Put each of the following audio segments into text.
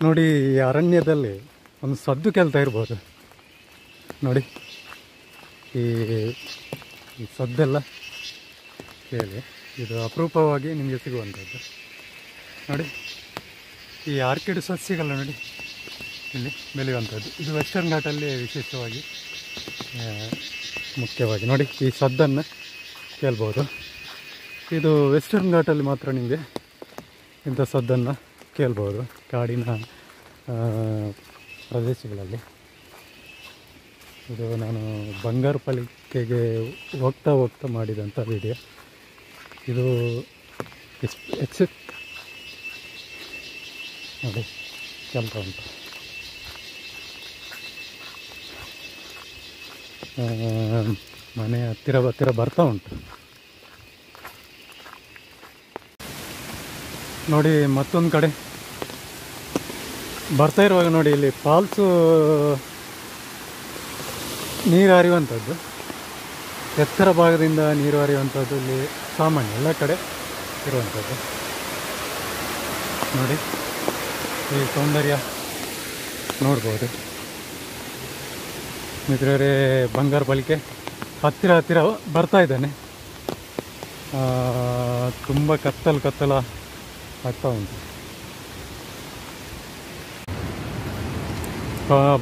ನೋಡಿ, ಈ ಅರಣ್ಯದಲ್ಲಿ ಒಂದು ಸದ್ದು ಕೇಳ್ತಾ ಇರ್ಬೋದು ನೋಡಿ. ಈ ಈ ಸದ್ದೆಲ್ಲ ಕೇಳಿ, ಇದು ಅಪರೂಪವಾಗಿ ನಿಮಗೆ ಸಿಗುವಂಥದ್ದು ನೋಡಿ. ಈ ಆರ್ಕಿಡ್ ಸಸ್ಯಗಳು ನೋಡಿ ಇಲ್ಲಿ ಬೆಳೆಯುವಂಥದ್ದು. ಇದು ವೆಸ್ಟರ್ನ್ ಘಾಟಲ್ಲಿ ವಿಶೇಷವಾಗಿ ಮುಖ್ಯವಾಗಿ ನೋಡಿ ಈ ಸದ್ದನ್ನು ಕೇಳ್ಬೋದು. ಇದು ವೆಸ್ಟರ್ನ್ ಘಾಟಲ್ಲಿ ಮಾತ್ರ ನಿಮಗೆ ಇಂಥ ಸದ್ದನ್ನು ಕೇಳ್ಬೋದು, ಕಾಡಿನ ಪ್ರದೇಶಗಳಲ್ಲಿ. ಇದು ನಾನು ಬಂಗಾರಪಲಿಕೆಗೆ ಹೋಗ್ತಾ ಮಾಡಿದಂಥ ವಿಡಿಯೋ. ಇದು ನೋಡಿ ಕೇಳ್ತಾ ಉಂಟು. ಮನೆ ಹತ್ತಿರ ಬರ್ತಾ ಉಂಟು ನೋಡಿ. ಮತ್ತೊಂದು ಕಡೆ ಬರ್ತಾ ಇರುವಾಗ ನೋಡಿ, ಇಲ್ಲಿ ಫಾಲ್ಸು ನೀರು ಹರಿಯುವಂಥದ್ದು, ಎತ್ತರ ಭಾಗದಿಂದ ನೀರು ಹರಿಯುವಂಥದ್ದು ಇಲ್ಲಿ ಸಾಮಾನ್ಯ ಎಲ್ಲ ಕಡೆ ಇರುವಂಥದ್ದು ನೋಡಿ. ಈ ಸೌಂದರ್ಯ ನೋಡ್ಬೋದು ಮಿತ್ರರೇ. ಬಂಗಾರಪಲಿಕೆ ಹತ್ತಿರ ಬರ್ತಾ ಇದ್ದಾನೆ. ತುಂಬ ಕತ್ತಲ ಆಗ್ತಾ ಉಂಟು.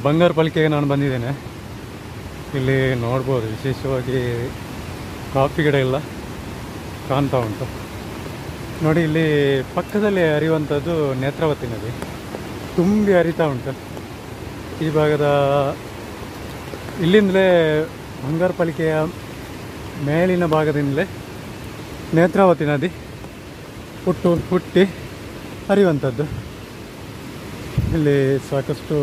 ಬಂಗಾರಪಲಿಕೆಗೆ ನಾನು ಬಂದಿದ್ದೇನೆ. ಇಲ್ಲಿ ನೋಡ್ಬೋದು ವಿಶೇಷವಾಗಿ ಕಾಫಿ ಗಿಡ ಎಲ್ಲ ಕಾಣ್ತಾ ಉಂಟು ನೋಡಿ. ಇಲ್ಲಿ ಪಕ್ಕದಲ್ಲಿ ಹರಿಯುವಂಥದ್ದು ನೇತ್ರಾವತಿ ನದಿ, ತುಂಬಿ ಹರಿತಾ ಉಂಟು ಈ ಭಾಗದ. ಇಲ್ಲಿಂದಲೇ ಬಂಗಾರಪಲಿಕೆಯ ಮೇಲಿನ ಭಾಗದಿಂದಲೇ ನೇತ್ರಾವತಿ ನದಿ ಹುಟ್ಟಿ ಹರಿಯುವಂಥದ್ದು. ಇಲ್ಲಿ ಸಾಕಷ್ಟು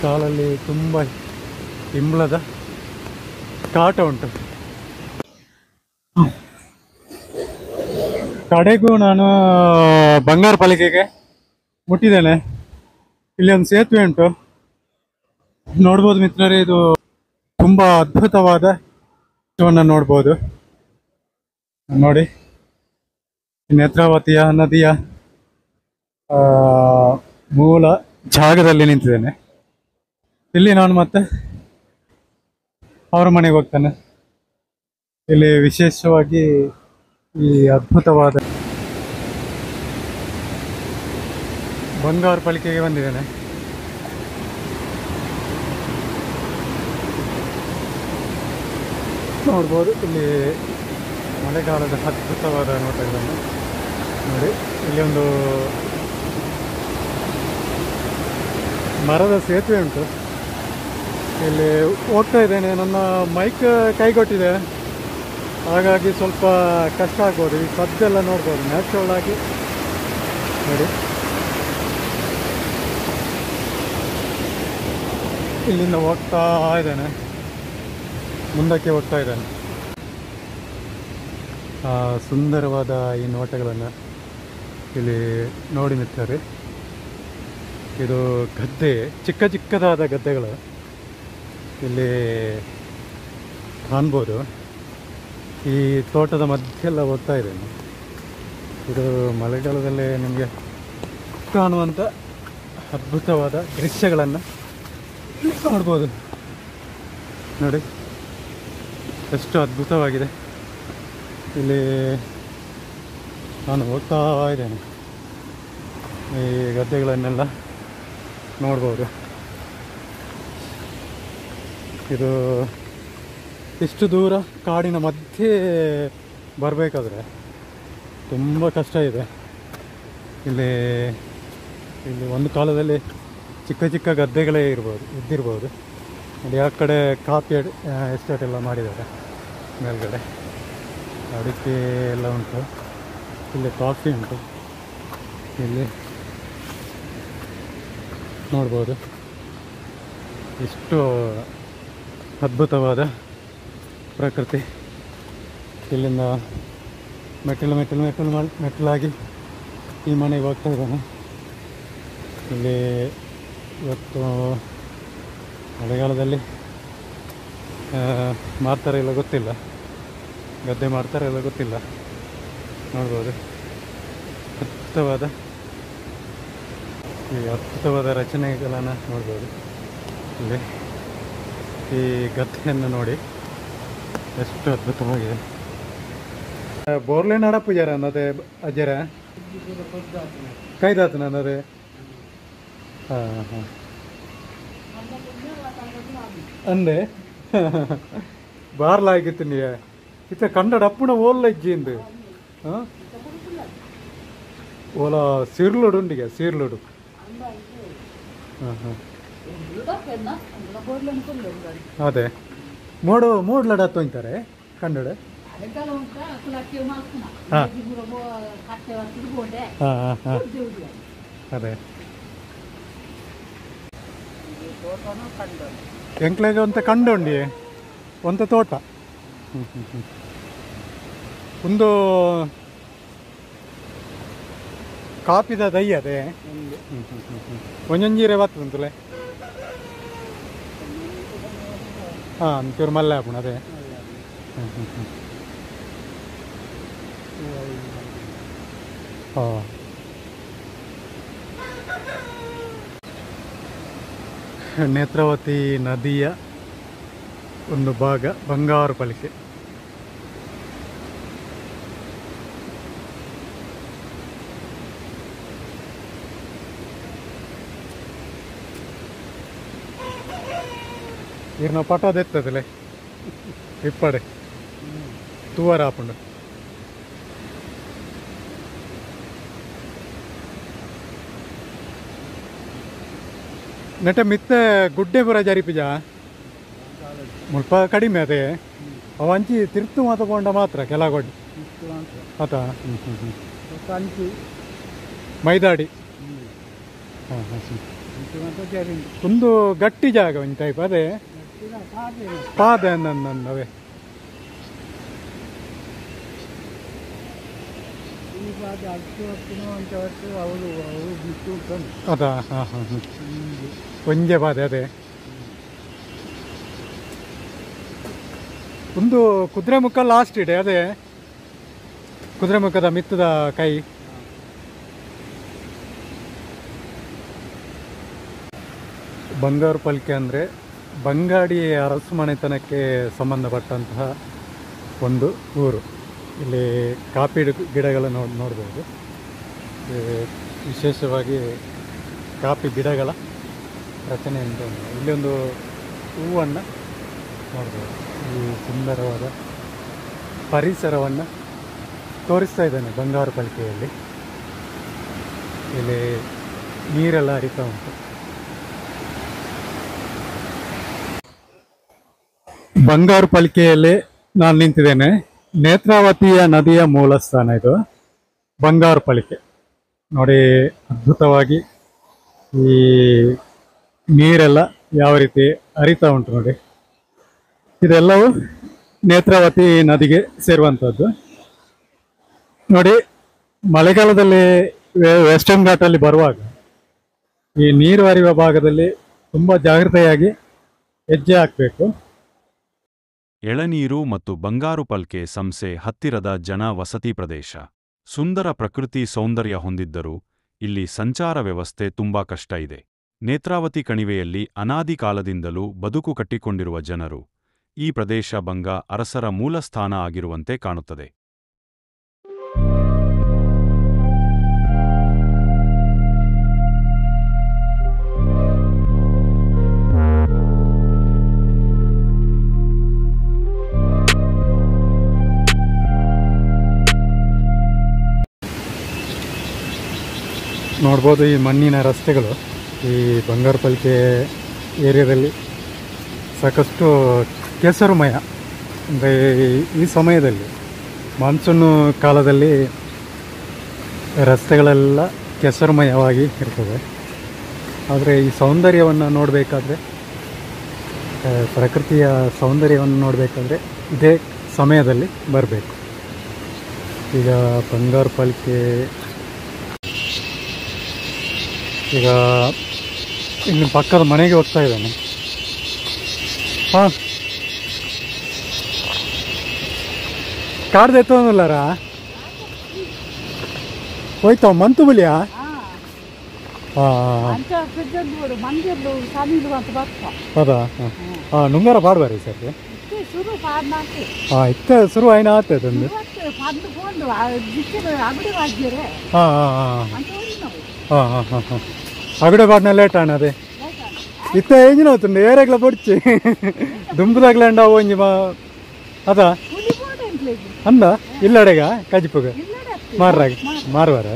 ಕಾಲಲ್ಲಿ ತುಂಬ ಇಂಬ್ಲದ ಕಾಟ ಉಂಟು. ಕಡೆಗೂ ನಾನು ಬಂಗಾರಪಲಿಕೆಗೆ ಮುಟ್ಟಿದ್ದೇನೆ. ಇಲ್ಲಿ ಒಂದು ಸೇತುವೆ ಉಂಟು ನೋಡ್ಬೋದು ಮಿತ್ರರೇ. ಇದು ತುಂಬ ಅದ್ಭುತವಾದ ಚಿತ್ರವನ್ನು ನೋಡ್ಬೋದು ನೋಡಿ. ನೇತ್ರಾವತಿಯ ನದಿಯ ಮೂಲ ಜಾಗದಲ್ಲಿ ನಿಂತಿದ್ದೇನೆ. ಇಲ್ಲಿ ನಾನು ಮತ್ತೆ ಅವರ ಮನೆಗೆ ಹೋಗ್ತೇನೆ. ಇಲ್ಲಿ ವಿಶೇಷವಾಗಿ ಈ ಅದ್ಭುತವಾದ ಬಂಗಾರಪಲಿಕೆಗೆ ಬಂದಿದ್ದೇನೆ. ನೋಡ್ಬೋದು ಇಲ್ಲಿ ಮಳೆಗಾಲದ ಅದ್ಭುತವಾದ ನೋಟಗಳನ್ನು ನೋಡಿ. ಇಲ್ಲಿ ಒಂದು ಮರದ ಸೇತುವೆ ಉಂಟು. ಇಲ್ಲಿ ಹೋಗ್ತಾ ಇದ್ದೇನೆ. ನನ್ನ ಮೈಕ್ ಕೈಗೊಟ್ಟಿದೆ, ಹಾಗಾಗಿ ಸ್ವಲ್ಪ ಕಷ್ಟ ಆಗ್ಬೋದು. ಈ ಸದ್ದೆಲ್ಲ ನೋಡ್ಬೋದು ನ್ಯಾಚುರಲ್ ಆಗಿ ನೋಡಿ. ಇಲ್ಲಿಂದ ಹೋಗ್ತಾ ಇದ್ದೇನೆ, ಮುಂದಕ್ಕೆ ಹೋಗ್ತಾ ಇದ್ದೇನೆ. ಸುಂದರವಾದ ಈ ನೋಟಗಳನ್ನು ಇಲ್ಲಿ ನೋಡಿ ಮಿತ್ರರೇ. ಇದು ಗದ್ದೆ, ಚಿಕ್ಕದಾದ ಗದ್ದೆಗಳು ಇಲ್ಲಿ ಕಾಣ್ಬೋದು. ಈ ತೋಟದ ಮಧ್ಯೆಲ್ಲ ಹೋಗ್ತಾ ಇದ್ದೇನೆ. ಇದು ಮಳೆಗಾಲದಲ್ಲೇ ನಿಮಗೆ ಕಾಣುವಂಥ ಅದ್ಭುತವಾದ ದೃಶ್ಯಗಳನ್ನು ನೋಡ್ಬೋದು ನೋಡಿ. ಎಷ್ಟು ಅದ್ಭುತವಾಗಿದೆ. ಇಲ್ಲಿ ನಾನು ಹೋಗ್ತಾ ಇದ್ದೇನೆ. ಈ ಗದ್ದೆಗಳನ್ನೆಲ್ಲ ನೋಡ್ಬೋದು. ಇದು ಇಷ್ಟು ದೂರ ಕಾಡಿನ ಮಧ್ಯೆ ಬರಬೇಕಾದ್ರೆ ತುಂಬ ಕಷ್ಟ ಇದೆ. ಇಲ್ಲಿ ಒಂದು ಕಾಲದಲ್ಲಿ ಚಿಕ್ಕ ಗದ್ದೆಗಳೇ ಇದ್ದಿರ್ಬೋದು. ಅಲ್ಲಿ ಆ ಕಡೆ ಕಾಫಿ ಎಸ್ಟೇಟ್ ಎಲ್ಲ ಮಾಡಿದ್ದಾರೆ, ಮೇಲ್ಗಡೆ ಅಡಿಕೆ ಎಲ್ಲ ಉಂಟು. ಇಲ್ಲಿ ಕಾಫಿ ಉಂಟು. ಇಲ್ಲಿ ನೋಡ್ಬೋದು ಇಷ್ಟು ಅದ್ಭುತವಾದ ಪ್ರಕೃತಿ. ಇಲ್ಲಿಂದ ಮೆಟ್ಟಲಾಗಿ ಈ ಮನೆಗೆ ಹೋಗ್ತಾ ಇದ್ದಾನೆ. ಇಲ್ಲಿ ಇವತ್ತು ಮಳೆಗಾಲದಲ್ಲಿ ಮಾಡ್ತಾರೆ ಇಲ್ಲ ಗೊತ್ತಿಲ್ಲ, ಗದ್ದೆ ಮಾಡ್ತಾರೆ ಇಲ್ಲ ಗೊತ್ತಿಲ್ಲ. ನೋಡ್ಬೋದು ಅದ್ಭುತವಾದ ಈ ಅದ್ಭುತವಾದ ರಚನೆಗಳನ್ನು ನೋಡ್ಬೋದು. ಇಲ್ಲಿ ಈ ಗದ್ದೆಯನ್ನು ನೋಡಿ ಎಷ್ಟು ಅದ್ಭುತವಾಗಿದೆ. ಬೋರ್ಲೆ ನಡಪುಜಾರ ಅನ್ನೋದೇ ಅಜ್ಜರ ಕೈದಾತನ ಅನ್ನೋದೇ. ಹಾಂ ಹಾಂ ಅಂದೆ ಬಾರ್ಲಾಗಿತ್ತು ನೀ ಇತ್ತ ಕನ್ನಡ ಅಪ್ಪುಣ ಓಲ್ಲ ಇಜ್ಜಿಂದು ಹಾಂ ಓಲ ಸಿರ್ಲುಡು ಉಂಡಿಗೆ ಸಿರ್ಲುಡು. ಹಾಂ ಹಾಂ ಅದೇ ಮೂಡ್ಲಡ ತೊಂತಾರೆ ಕನ್ನಡ. ಹಾಂ ಹಾಂ ಹಾಂ ಅದೇ ಎಂಕ್ಲೆಗೆ ಅಂತ ಕಂಡುಂಡಿ ಒಂದು ತೋಟ ಒಂದು ಕಾಪಿದ ದಯ್ಯ ಅದೇ ಒಂಜೊಂಜೀರೆ ಬರ್ತದಂತಲೇ. ಹಾಂ ಒಂಚೂರು ಮಲ್ಲೆ ಹಾಕೋಣ ಅದೇ. ಹಾಂ ನೇತ್ರಾವತಿ ನದಿಯ ಒಂದು ಭಾಗ ಬಂಗಾರು ಪಾಲಿಕೆ. ಇರ್ನ ಪಟೋದೆತ್ತದಲೆ ಇಪ್ಪಡೆ ತೂವರ ಹಾಪುಂಡು. ನೆಟ ಮಿತ್ತೆ ಗುಡ್ಡೆ ಪುರ ಜರಿಪಿಜ ಮುಲ್ಪ ಕಡಿಮೆ ಅದೇ ಅವ ಅಂಚಿ ತಿರ್ತು ಮಾತಕೊಂಡ ಮಾತ್ರ ಕೆಲಗೊಡ್ಡಿ ಆತ ಮೈದಾಡಿ. ಹಾಂ ಹಾಂ ಒಂದು ಗಟ್ಟಿ ಜಾಗ ಒಂದು ಟೈಪ್ ಅದೇ ಪಾದೆ ನನ್ನವೇ. ಅದಾ ಹಾಂ ಹಾಂ ಹಾಂ ಒಂಜೆ ಬಾದೆ ಅದೇ ಒಂದು ಕುದುರೆಮುಖ ಲಾಸ್ಟ್ ಇದೆ ಅದೇ ಕುದುರೆಮುಖದ ಮಿತ್ತದ ಕೈ. ಬಂಗಾರು ಪಾಲಿಕೆ ಅಂದರೆ ಬಂಗಾಡಿ ಅರಸು ಮನೆತನಕ್ಕೆ ಸಂಬಂಧಪಟ್ಟಂತಹ ಒಂದು ಊರು. ಇಲ್ಲಿ ಕಾಫಿ ಗಿಡಗಳ ನೋಡ್ಬೋದು. ವಿಶೇಷವಾಗಿ ಕಾಫಿ ಗಿಡಗಳ ರಚನೆ ಅಂತ ಇಲ್ಲಿ ಒಂದು ಹೂವನ್ನು ನೋಡ್ಬೋದು. ಈ ಸುಂದರವಾದ ಪರಿಸರವನ್ನು ತೋರಿಸ್ತಾ ಇದ್ದಾನೆ ಬಂಗಾರು ಪಾಲಿಕೆಯಲ್ಲಿ. ಇಲ್ಲಿ ನೀರೆಲ್ಲ ಹರಿತಾ ಉಂಟು. ಬಂಗಾರು ಪಾಲಿಕೆಯಲ್ಲಿ ನಾನು ನಿಂತಿದ್ದೇನೆ. ನೇತ್ರಾವತಿಯ ನದಿಯ ಮೂಲ ಸ್ಥಾನ ಇದು ಬಂಗಾರು ಪಾಲಿಕೆ. ನೋಡಿ ಅದ್ಭುತವಾಗಿ ಈ ನೀರೆಲ್ಲ ಯಾವ ರೀತಿ ಹರಿತಾ ಉಂಟು ನೋಡಿ. ಇದೆಲ್ಲವೂ ನೇತ್ರಾವತಿ ನದಿಗೆ ಸೇರುವಂಥದ್ದು. ನೋಡಿ ಮಳೆಗಾಲದಲ್ಲಿ ವೆಸ್ಟರ್ನ್ ಘಾಟಲ್ಲಿ ಬರುವಾಗ ಈ ನೀರು ಹರಿಯುವ ಭಾಗದಲ್ಲಿ ತುಂಬ ಜಾಗೃತೆಯಾಗಿ ಹೆಜ್ಜೆ ಹಾಕಬೇಕು. ಎಳನೀರು ಮತ್ತು ಬಂಗಾರು ಪಾಲಿಕೆ ಸಂಸ್ಥೆ ಹತ್ತಿರದ ಜನ ವಸತಿ ಪ್ರದೇಶ. ಸುಂದರ ಪ್ರಕೃತಿ ಸೌಂದರ್ಯ ಹೊಂದಿದ್ದರೂ ಇಲ್ಲಿ ಸಂಚಾರ ವ್ಯವಸ್ಥೆ ತುಂಬಾ ಕಷ್ಟ ಇದೆ. ನೇತ್ರಾವತಿ ಕಣಿವೆಯಲ್ಲಿ ಅನಾದಿ ಕಾಲದಿಂದಲೂ ಬದುಕು ಕಟ್ಟಿಕೊಂಡಿರುವ ಜನರು ಈ ಪ್ರದೇಶ ಬಂಗ ಅರಸರ ಮೂಲ ಸ್ಥಾನ ಆಗಿರುವಂತೆ ಕಾಣುತ್ತದೆ. ನೋಡ್ಬೋದು ಈ ಮಣ್ಣಿನ ರಸ್ತೆಗಳು ಈ ಬಂಗಾರು ಪಾಲಿಕೆ ಏರಿಯಾದಲ್ಲಿ ಸಾಕಷ್ಟು ಕೆಸರುಮಯ. ಅಂದರೆ ಈ ಸಮಯದಲ್ಲಿ ಮಾನ್ಸೂನು ಕಾಲದಲ್ಲಿ ರಸ್ತೆಗಳೆಲ್ಲ ಕೆಸರುಮಯವಾಗಿ ಇರ್ತದೆ. ಆದರೆ ಈ ಸೌಂದರ್ಯವನ್ನು ನೋಡಬೇಕಾದ್ರೆ, ಪ್ರಕೃತಿಯ ಸೌಂದರ್ಯವನ್ನು ನೋಡಬೇಕಾದ್ರೆ ಇದೇ ಸಮಯದಲ್ಲಿ ಬರಬೇಕು. ಈಗ ಬಂಗಾರು ಪಾಲಿಕೆ ಈಗ ಇನ್ನು ಪಕ್ಕದ ಮನೆಗೆ ಹೋಗ್ತಾ ಇದ್ದಾನೆ. ಹಾಂ ಕಾಡ್ದು ಎತ್ತೋನಲ್ಲಾರ ಹೋಯ್ತಾವ ಮಂತು ಬಲಿಯಾ ಅಂತ ಪೆದ್ದೂರು ಮಂದಿರ್ಲು ಸಾಲಿಲು ಅಂತ ಬರ್ತಾ ಹೌದಾ ನುಂಗಾರ ಪಾಡ್ಬಾರಿ ಸರ್ ಶುರು ಪಾಡ್ನಾಕೆ ಇತ್ತ ಶುರು ಆಯ್ನ ಆಗ್ತದೆ ಒಂದು ಪಂದು ಕೊಂಡು ದಿಕ್ಕಿನ ಅಗಡಿ ವಾಜ್ಯರೆ ಅಂತ ನಾವು ಅಗಡೆ ಪಾಡ್ನ ಲೇಟ್ ಆಣ ಅದೇ ಇತ್ತ ಏಜಿನ అవుతుంది ఏరేగ్ల పొడిచి దుంపుదగలండా ఓంజి మా అదా పులి పోడెంట్లే అంద ఇల్లడేగా కజిపుగ మారరాగ మారవారా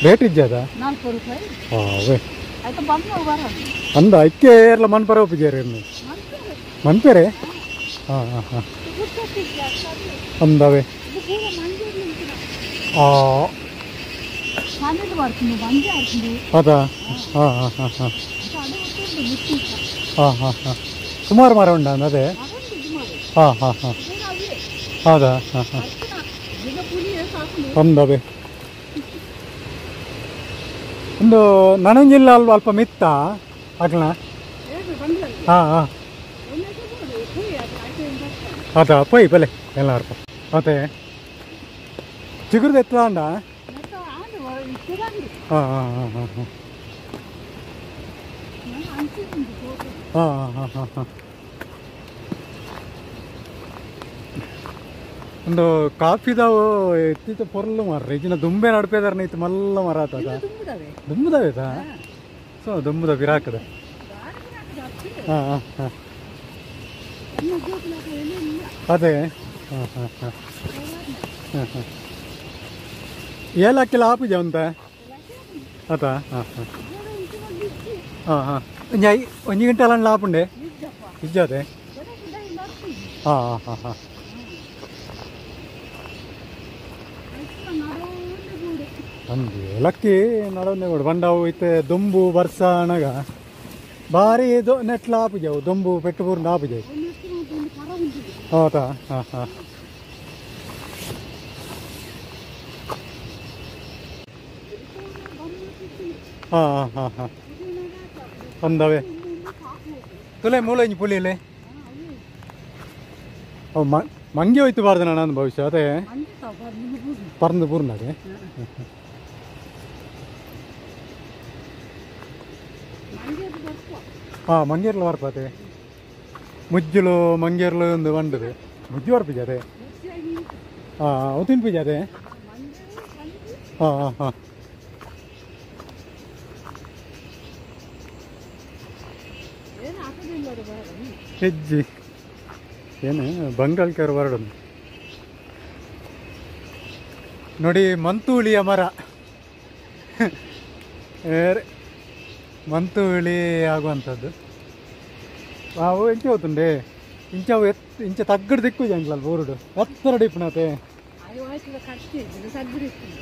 ರೇಟ್ ಇಜ್ಜದ 4 ರೂಪಾಯಿ ಅವೇ ಆಯ್ತು ಬಂದು ಬರ ಅಂದ ಇಕ್ಕೆ ಏರ್ಲ ಮನ್ಪರ ಒಪ್ಪಿಜೇರಿ ಮನ್ಪೇರೆ ಅಂದವೆ అదా ಸುಮಾರು ಮರ ಉಂಡ ಅದೇ ಹೌದಾ ಅಂದವೆ ಒಂದು ನನಂಜಿಲ್ಲ ಅಲ್ವ ಅಲ್ಪ ಮಿತ್ತ ಆಗ್ಲ ಅದ ಪೈ ಪಲೆ ಎಲ್ಲ ಅರ್ಪ ಮತ್ತೆ ಚಿಗುರ್ದು ಎತ್ತ ಅಂಡ ಒಂದು ಕಾಫಿದಾವು ಎತ್ತಿತ ಪೊರ್ಲು ಮಾರ್ರಿ ಈಗಿನ ದುಂಬೆ ನಡ್ಪೇದಾರ ಇತ್ತು ಮಲ್ಲ ಮರ ಆತದ ದುಂಬುದಾವೇತ ಸೊ ದುಂಬುದ ಬಿರಾಕದ ಅದೇ ಏಲಕ್ಕೆಲ್ಲ ಆಪುಜ ಅಂತ ಅದ ಒಂಜಿ ಗಂಟೆ ಅಲ್ಲ ಆಪುಂಡೆ ಇಜ್ಜದೆ ಅಂದು ಏಲಕ್ಕಿ ನಡೋನೆ ಕೊಡು ಬಂಡವು ಇತ್ತೆ ದುಂಬು ಬರ್ಸ ಅಣಗ ಭಾರಿ ನೆಟ್ಲ ಆಪುಜವು ದುಂಬು ಪೆಟ್ಟು ಪೂರ್ಣ ಆಪುಜವು ಹೌದಾ ಅಂದವೆ ತುಲೆ ಮೂಲ ಇಂಜಿ ಪುಳಿಲೆ ಮಂಗೆ ಹೋಯ್ತು ಬಾರ್ದು ನಾನು ಭವಿಷ್ಯ ಅದೇ ಪರ್ದು ಪೂರ್ಣ ಅದೇ ಮಂಗೇರ್ಲು ಬರ್ಪದೆ ಮುಜ್ಜುಲು ಮಂಗೇರ್ಲು ಒಂದು ಬಂಡದು ಮುಜ್ಜು ಬರ್ಪಿಜ ಅದೇ ಅವತ್ತಿನ ಪೂಜೆ ಅದೇ ಹೆಜ್ಜಿ ಏನು ಬಂಗಾಳ್ಕರ್ ವರ್ಡ್ ನೋಡಿ ಮಂತೂಳಿಯ ಮರ ಮಂತೂಳಿ ಆಗುವಂಥದ್ದು ಅವು ಎಂಚ ಹೋತುಂಡೆ ಇಂಚವು ಇಂಚ ತಗ್ಗಡು ದಿಕ್ಕು ಜಂಗ್ಲಲ್ ಬೋರ್ಡು ಎತ್ತರ ಡಿಪ್ನತೆ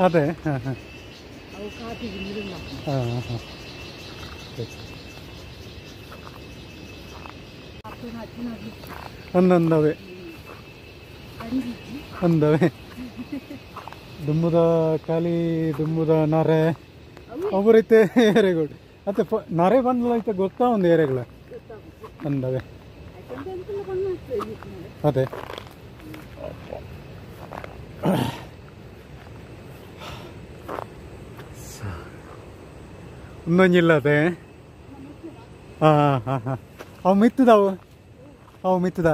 ಅದೇ ಅಂದವೆ ಅಂದವೆ ದುಮ್ಮುದ ಖಾಲಿ ದುಮ್ಮುದ ನರೆ ಒಬ್ಬರೈತೆ ಏರೆಗಳು ಮತ್ತೆ ನರೆ ಬಂದ್ಲ ಐತೆ ಗೊತ್ತಾ ಒಂದು ಏರೆಗಳ ಅಂದವೆ ಅದೇ ಇನ್ನೊಂಜಿಲ್ಲ ಅದೇ ಅವು ಮಿತ್ತದವು ಅವು ಮಿತ್ತದ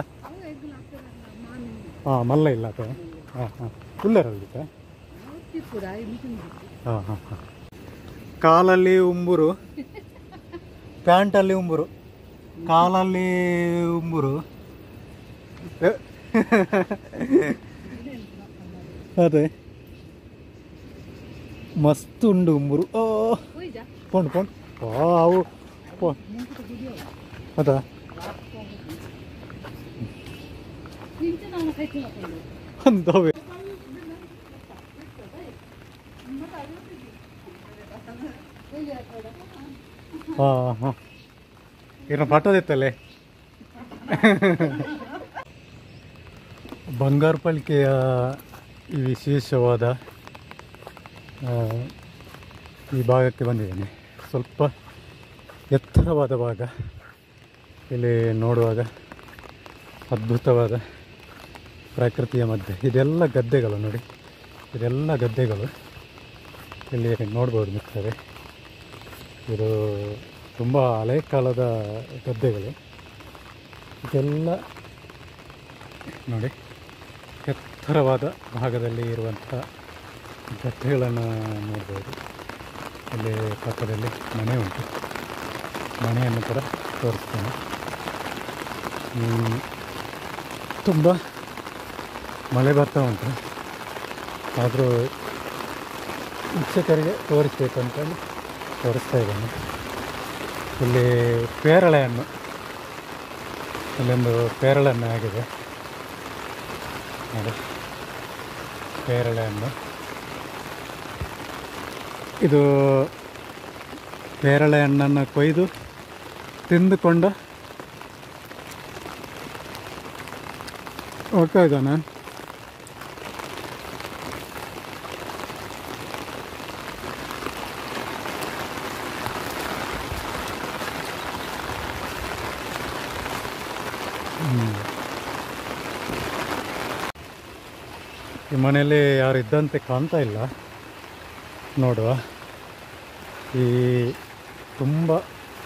ಮಲ್ಲ ಇಲ್ಲ ಅದೇ ಕುಲ್ಲರಲ್ಲಿ ಕಾಲಲ್ಲಿ ಉಂಬುರು ಪ್ಯಾಂಟಲ್ಲಿ ಉಂಬುರು ಕಾಲಲ್ಲಿ ಉಂಬುರು ಅದೇ ಮಸ್ತ್ ಉಂಡು ಉಂಬುರು ಪೊಂಡು ಪೊಂಡು ಅವು ಅದಾ ಅಂದವೆ ಏನು ಪಟ್ಟದಿತ್ತಲ್ಲೇ ಬಂಗಾರ ಪಾಲಿಕೆಯ ಈ ವಿಶೇಷವಾದ ಈ ಭಾಗಕ್ಕೆ ಬಂದಿದ್ದೇನೆ. ಸ್ವಲ್ಪ ಎತ್ತರವಾದ ಭಾಗ. ಇಲ್ಲಿ ನೋಡುವಾಗ ಅದ್ಭುತವಾದ ಪ್ರಕೃತಿಯ ಮಧ್ಯೆ ಇದೆಲ್ಲ ಗದ್ದೆಗಳು ನೋಡಿ, ಇದೆಲ್ಲ ಗದ್ದೆಗಳು ಇಲ್ಲಿ ನೋಡ್ಬೋದು ಮಿತ್ರರೇ. ಇದು ತುಂಬ ಹಳೆ ಕಾಲದ ಗದ್ದೆಗಳು. ಇದೆಲ್ಲ ನೋಡಿ ಎತ್ತರವಾದ ಭಾಗದಲ್ಲಿ ಇರುವಂಥ ಗದ್ದೆಗಳನ್ನು ನೋಡ್ಬೋದು. ಇಲ್ಲಿ ಪಕ್ಕದಲ್ಲಿ ಮನೆ ಉಂಟು, ಮನೆಯನ್ನು ಕೂಡ ತೋರಿಸ್ತೇನೆ. ತುಂಬ ಮಳೆ ಬರ್ತಾ ಉಂಟು, ಆದರೂ ವೀಕ್ಷಕರಿಗೆ ತೋರಿಸ್ಬೇಕು ಅಂತೇಳಿ ತೋರಿಸ್ತಾ ಇದ್ದೇನೆ. ಇಲ್ಲಿ ಪೇರಳೆ ಹಣ್ಣು, ಇಲ್ಲೊಂದು ಪೇರಳೆ ಹಣ್ಣು ಆಗಿದೆ ನೋಡಿ, ಪೇರಳೆ ಹಣ್ಣು. ಇದು ಪೇರಳೆ ಹಣ್ಣನ್ನು ಕೊಯ್ದು ತಿಂದುಕೊಂಡು ಹೋಗ್ತಾ ಇದ್ದಾನೆ. ಈ ಮನೆಯಲ್ಲಿ ಯಾರು ಇದ್ದಂತೆ ಕಾಣ್ತಾ ಇಲ್ಲ. ನೋಡುವ, ಈ ತುಂಬ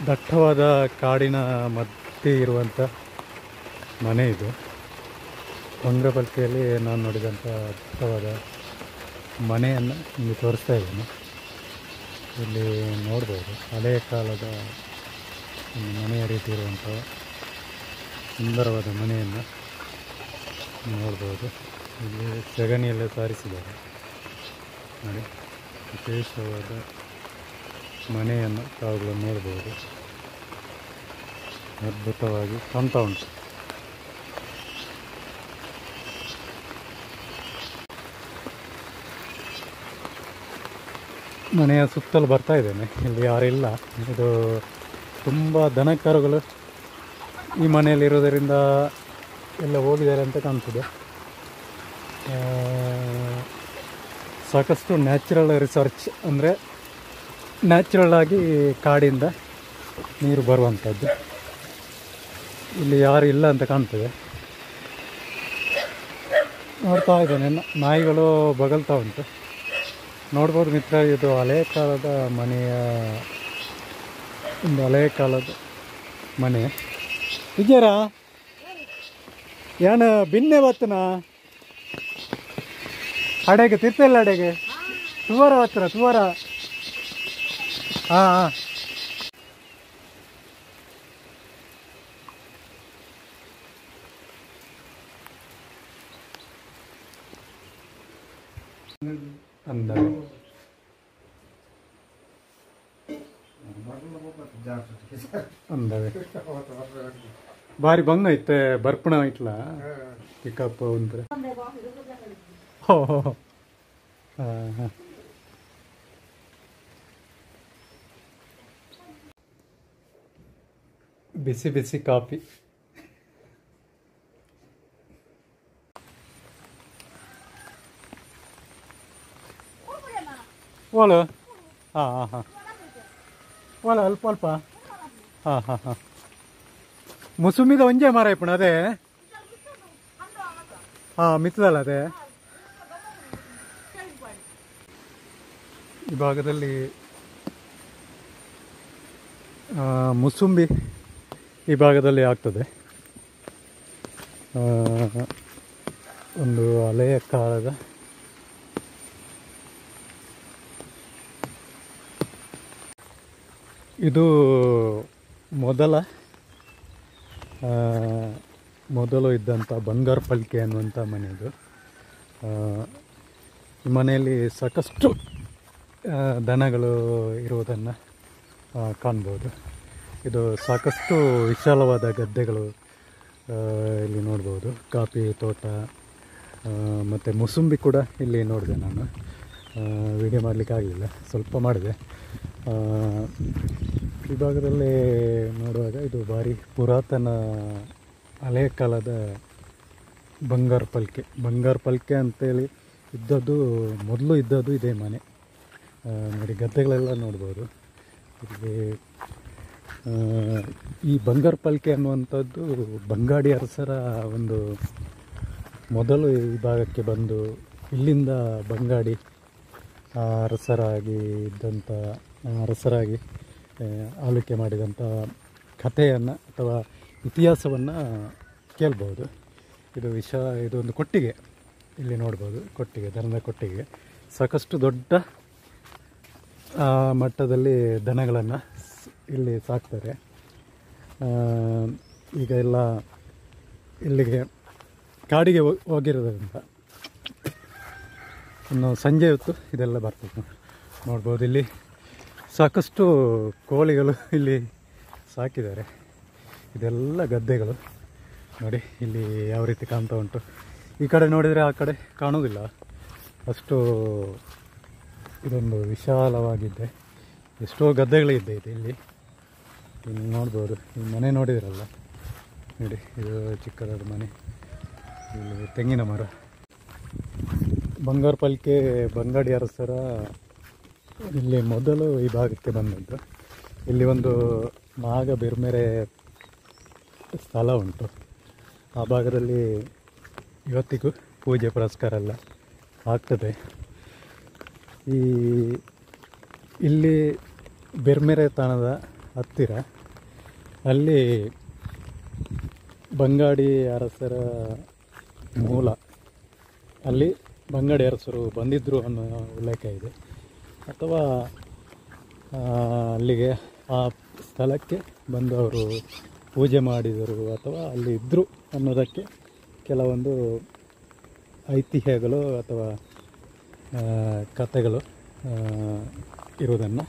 ದಟ್ಟವಾದ ಕಾಡಿನ ಮಧ್ಯೆ ಇರುವಂಥ ಮನೆ ಇದು. ಬಂಗ್ರಪಲ್ಕೆಯಲ್ಲಿ ನಾನು ನೋಡಿದಂಥ ದಟ್ಟವಾದ ಮನೆಯನ್ನು ನಿಮಗೆ ತೋರಿಸ್ತಾ ಇದ್ದೀನಿ. ಇಲ್ಲಿ ನೋಡ್ಬೋದು ಹಳೆಯ ಕಾಲದ ಒಂದು ಮನೆಯ ರೀತಿ ಇರುವಂಥ ಸುಂದರವಾದ ಮನೆಯನ್ನು ನೋಡ್ಬೋದು. ಇಲ್ಲಿ ಸಗಣಿಯೆಲ್ಲ ಸಾರಿಸಿದ್ದಾರೆ ನೋಡಿ, ವಿಶೇಷವಾದ ಮನೆಯನ್ನು ತಾವುಗಳು ನೋಡ್ಬೋದು. ಅದ್ಭುತವಾಗಿ ಕಾಣ್ತಾ ಉಂಟು. ಮನೆಯ ಸುತ್ತಲೂ ಬರ್ತಾ ಇದ್ದೇನೆ, ಇಲ್ಲಿ ಯಾರಿಲ್ಲ. ಇದು ತುಂಬ ದನಕರುಗಳು ಈ ಮನೆಯಲ್ಲಿರೋದರಿಂದ ಎಲ್ಲ ಹೋಗಿದ್ದಾರೆ ಅಂತ ಕಾಣ್ತದೆ. ಸಾಕಷ್ಟು ನ್ಯಾಚುರಲ್ ರಿಸರ್ಚ್, ಅಂದರೆ ನ್ಯಾಚುರಲ್ ಆಗಿ ಕಾಡಿಂದ ನೀರು ಬರುವಂಥದ್ದು. ಇಲ್ಲಿ ಯಾರು ಇಲ್ಲ ಅಂತ ಕಾಣ್ತದೆ. ನೋಡ್ತಾ ಇದ್ದೇನೆ, ನಾಯಿಗಳು ಬಗಲ್ತಾ ಉಂಟು. ನೋಡ್ಬೋದು ಮಿತ್ರ, ಇದು ಹಳೆಯ ಕಾಲದ ಮನೆಯ ಒಂದು ಹಳೆಯ ಕಾಲದ ಮನೆ. ವಿಜಯರಾ ಏನು ಬಿನ್ನೆ ಬತ್ತನ ಅಡೆಗೆ ತಿರ್ತಿಲ್ಲ, ಅಡೆಗೆ ತುವಾರ ಹತ್ರ ತುವಾರ. ಹಾಂ ಹಾಂ, ಅಂದ ಅಂದವೆ ಬಾರಿ ಬಂಗ ಐತೆ ಬರ್ಪಣ ಐತ್ಲ ಪಿಕಪ್ ಅಂದ್ರೆ. ಹೋ ಹಾಂ ಹಾಂ, ಬಿಸಿ ಬಿಸಿ ಕಾಫಿ. ಒಲ ಹಾಂ ಹಾಂ ಹಾಂ, ಒಲ ಅಲ್ಪ ಅಲ್ಪ. ಹಾಂ ಹಾಂ ಹಾಂ, ಮುಸುಮಿದ ಒಂಜೆ ಮರ ಇಪ್ಪಣ ಅದೇ. ಹಾಂ, ಮಿತ್ತದಲ್ಲ ಅದೇ. ಈ ಭಾಗದಲ್ಲಿ ಮುಸುಂಬಿ ಈ ಭಾಗದಲ್ಲಿ ಆಗ್ತದೆ. ಒಂದು ಹಳೆಯ ಕಾಲದ ಇದು ಮೊದಲು ಇದ್ದಂಥ ಬಂಗಾರಪಲ್ಕೆ ಅನ್ನುವಂಥ ಮನೆ ಇದು. ಈ ಮನೆಯಲ್ಲಿ ಸಾಕಷ್ಟು ದನಗಳು ಇರುವುದನ್ನು ಕಾಣ್ಬೋದು. ಇದು ಸಾಕಷ್ಟು ವಿಶಾಲವಾದ ಗದ್ದೆಗಳು ಇಲ್ಲಿ ನೋಡ್ಬೋದು. ಕಾಫಿ ತೋಟ ಮತ್ತು ಮುಸುಂಬಿ ಕೂಡ ಇಲ್ಲಿ ನೋಡಿದೆ. ನಾನು ವಿಡಿಯೋ ಮಾಡಲಿಕ್ಕಾಗಲಿಲ್ಲ, ಸ್ವಲ್ಪ ಮಾಡಿದೆ. ಈ ಭಾಗದಲ್ಲಿ ನೋಡುವಾಗ ಇದು ಭಾರಿ ಪುರಾತನ ಹಳೆಯ ಕಾಲದ ಬಂಗಾರಪಲ್ಕೆ ಅಂತೇಳಿ ಇದ್ದದ್ದು, ಮೊದಲು ಇದ್ದದ್ದು ಇದೇ ಮನೆ. ನೋಡಿ, ಗದ್ದೆಗಳೆಲ್ಲ ನೋಡ್ಬೋದು. ಇಲ್ಲಿ ಈ ಬಂಗಾರಪಲ್ಕೆ ಅನ್ನುವಂಥದ್ದು ಬಂಗಾಡಿ ಅರಸರ ಒಂದು ಮೊದಲು ಈ ಭಾಗಕ್ಕೆ ಬಂದು ಇಲ್ಲಿಂದ ಬಂಗಾಡಿ ಅರಸರಾಗಿ ಆಳ್ವಿಕೆ ಮಾಡಿದಂಥ ಕಥೆಯನ್ನು ಅಥವಾ ಇತಿಹಾಸವನ್ನು ಕೇಳ್ಬೋದು. ಇದೊಂದು ಕೊಟ್ಟಿಗೆ, ಇಲ್ಲಿ ನೋಡ್ಬೋದು, ಕೊಟ್ಟಿಗೆ, ದನದ ಕೊಟ್ಟಿಗೆ. ಸಾಕಷ್ಟು ದೊಡ್ಡ ಮಟ್ಟದಲ್ಲಿ ದನಗಳನ್ನು ಇಲ್ಲಿ ಸಾಕ್ತಾರೆ. ಈಗ ಎಲ್ಲ ಇಲ್ಲಿಗೆ ಕಾಡಿಗೆ ಹೋಗಿರೋದ್ರಿಂದ ಇನ್ನು ಸಂಜೆ ಹೊತ್ತು ಇದೆಲ್ಲ ಬರ್ತದೆ. ನೋಡ್ಬೋದು ಇಲ್ಲಿ ಸಾಕಷ್ಟು ಕೋಳಿಗಳು ಇಲ್ಲಿ ಸಾಕಿದ್ದಾರೆ. ಇದೆಲ್ಲ ಗದ್ದೆಗಳು ನೋಡಿ ಇಲ್ಲಿ ಯಾವ ರೀತಿ ಕಾಣ್ತಾ ಉಂಟು. ಈ ಕಡೆ ನೋಡಿದರೆ ಆ ಕಡೆ ಕಾಣೋದಿಲ್ಲ, ಅಷ್ಟು ಇದೊಂದು ವಿಶಾಲವಾಗಿದ್ದೆ. ಎಷ್ಟೋ ಗದ್ದೆಗಳಿದ್ದೆ ಇಲ್ಲಿ. ಇನ್ನು ನೋಡ್ಬೋದು, ಈ ಮನೆ ನೋಡಿದಿರಲ್ಲ ನೋಡಿ, ಇದು ಚಿಕ್ಕದಾದ ಮನೆ. ಇಲ್ಲಿ ತೆಂಗಿನ ಮರ. ಬಂಗಾರಪಲ್ಕೆ ಬಂಗಾಡಿ ಅರಸರ ಇಲ್ಲಿ ಮೊದಲು ಈ ಭಾಗಕ್ಕೆ ಬಂದದ್ದು. ಇಲ್ಲಿ ಒಂದು ನಾಗ ಬಿರ್ಮೆರೆ ಸ್ಥಳ ಉಂಟು. ಆ ಭಾಗದಲ್ಲಿ ಇವತ್ತಿಗೂ ಪೂಜೆ ಪುರಸ್ಕಾರ ಎಲ್ಲ ಆಗ್ತದೆ. ಇಲ್ಲಿ ಬೆರ್ಮೆರೆ ತಾಣದ ಹತ್ತಿರ ಅಲ್ಲಿ ಬಂಗಾಡಿ ಅರಸರ ಮೂಲ, ಅಲ್ಲಿ ಬಂಗಾಡಿ ಅರಸರು ಬಂದಿದ್ದರು ಅನ್ನೋ ಉಲ್ಲೇಖ ಇದೆ. ಅಥವಾ ಅಲ್ಲಿಗೆ ಆ ಸ್ಥಳಕ್ಕೆ ಬಂದು ಅವರು ಪೂಜೆ ಮಾಡಿದರು ಅಥವಾ ಅಲ್ಲಿ ಇದ್ದರು ಅನ್ನೋದಕ್ಕೆ ಕೆಲವೊಂದು ಐತಿಹ್ಯಗಳು ಅಥವಾ ಕಥೆಗಳು ಇರುವುದನ್ನು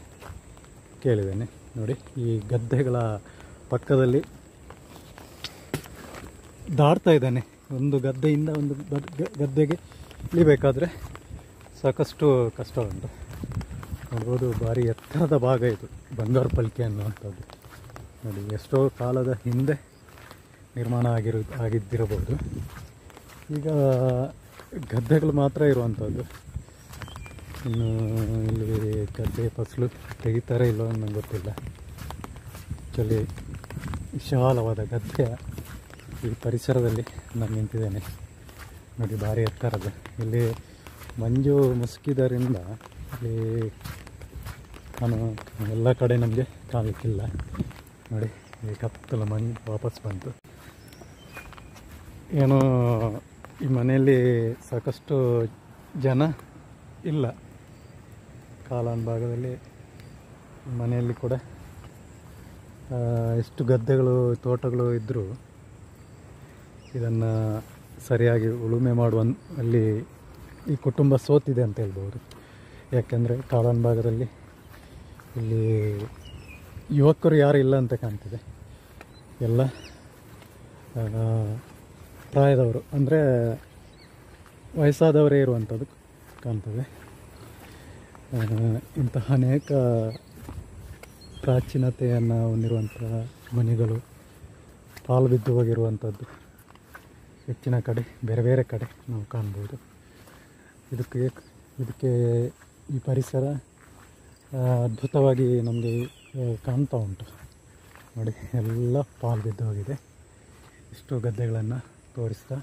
ಕೇಳಿದ್ದೇನೆ. ನೋಡಿ, ಈ ಗದ್ದೆಗಳ ಪಕ್ಕದಲ್ಲಿ ದಾಟ್ತಾ ಇದ್ದಾನೆ. ಒಂದು ಗದ್ದೆಯಿಂದ ಒಂದು ಗದ್ದೆಗೆ ಇಳಿಬೇಕಾದ್ರೆ ಸಾಕಷ್ಟು ಕಷ್ಟ ಉಂಟು. ನೋಡ್ಬೋದು, ಭಾರಿ ಎತ್ತರದ ಭಾಗ ಇದು ಬಂಗಾರಪಲ್ಕೆ ಅನ್ನುವಂಥದ್ದು. ನೋಡಿ, ಎಷ್ಟೋ ಕಾಲದ ಹಿಂದೆ ನಿರ್ಮಾಣ ಆಗಿದ್ದಿರಬಹುದು. ಈಗ ಗದ್ದೆಗಳು ಮಾತ್ರ ಇರುವಂಥದ್ದು. ಇನ್ನು ಇಲ್ಲಿ ಗದ್ದೆ ಫಸಲು ತೆಗಿತಾರೆ ಇಲ್ಲೋ ನಂಗೆ ಗೊತ್ತಿಲ್ಲ. ಆ್ಯಕ್ಚುಲಿ ವಿಶಾಲವಾದ ಗದ್ದೆಯ ಈ ಪರಿಸರದಲ್ಲಿ ನಾನು ನಿಂತಿದ್ದೇನೆ. ನೋಡಿ, ಭಾರಿ ಎತ್ತರದ. ಇಲ್ಲಿ ಮಂಜು ಮುಸುಕಿದ್ದರಿಂದ ಇಲ್ಲಿ ನಾನು ಎಲ್ಲ ಕಡೆ ನಮಗೆ ಕಾಣಲಿಕ್ಕಿಲ್ಲ. ನೋಡಿ, ಈ ಕತ್ತಲ ಮಂಜು ವಾಪಸ್ ಬಂತು. ಏನೋ ಈ ಮನೆಯಲ್ಲಿ ಸಾಕಷ್ಟು ಜನ ಇಲ್ಲ. ಕಾಲಾನ್ ಭಾಗದಲ್ಲಿ ಮನೆಯಲ್ಲಿ ಕೂಡ ಎಷ್ಟು ಗದ್ದೆಗಳು ತೋಟಗಳು ಇದ್ದರೂ ಇದನ್ನು ಸರಿಯಾಗಿ ಉಳುಮೆ ಮಾಡುವಲ್ಲಿ ಈ ಕುಟುಂಬ ಸೋತಿದೆ ಅಂತ ಹೇಳ್ಬೋದು. ಯಾಕೆಂದರೆ ಕಾಲಾನ್ ಭಾಗದಲ್ಲಿ ಇಲ್ಲಿ ಯುವಕರು ಯಾರು ಇಲ್ಲ ಅಂತ ಕಾಣ್ತಿದೆ. ಎಲ್ಲ ಪ್ರಾಯದವರು, ಅಂದರೆ ವಯಸ್ಸಾದವರೇ ಇರುವಂಥದ್ದು ಕಾಣ್ತದೆ. ಇಂತಹ ಅನೇಕ ಪ್ರಾಚೀನತೆಯನ್ನು ಹೊಂದಿರುವಂತಹ ಮನೆಗಳು ಪಾಲು ಬಿದ್ದು ಹೋಗಿರುವಂಥದ್ದು ಹೆಚ್ಚಿನ ಕಡೆ, ಬೇರೆ ಬೇರೆ ಕಡೆ ನಾವು ಕಾಣ್ಬೋದು. ಇದಕ್ಕೆ ಈ ಪರಿಸರ ಅದ್ಭುತವಾಗಿ ನಮಗೆ ಕಾಣ್ತಾ ಉಂಟು. ನೋಡಿ, ಎಲ್ಲ ಪಾಲು ಬಿದ್ದು ಹೋಗಿದೆ. ಇಷ್ಟು ಗದ್ದೆಗಳನ್ನು ತೋರಿಸ್ತಾ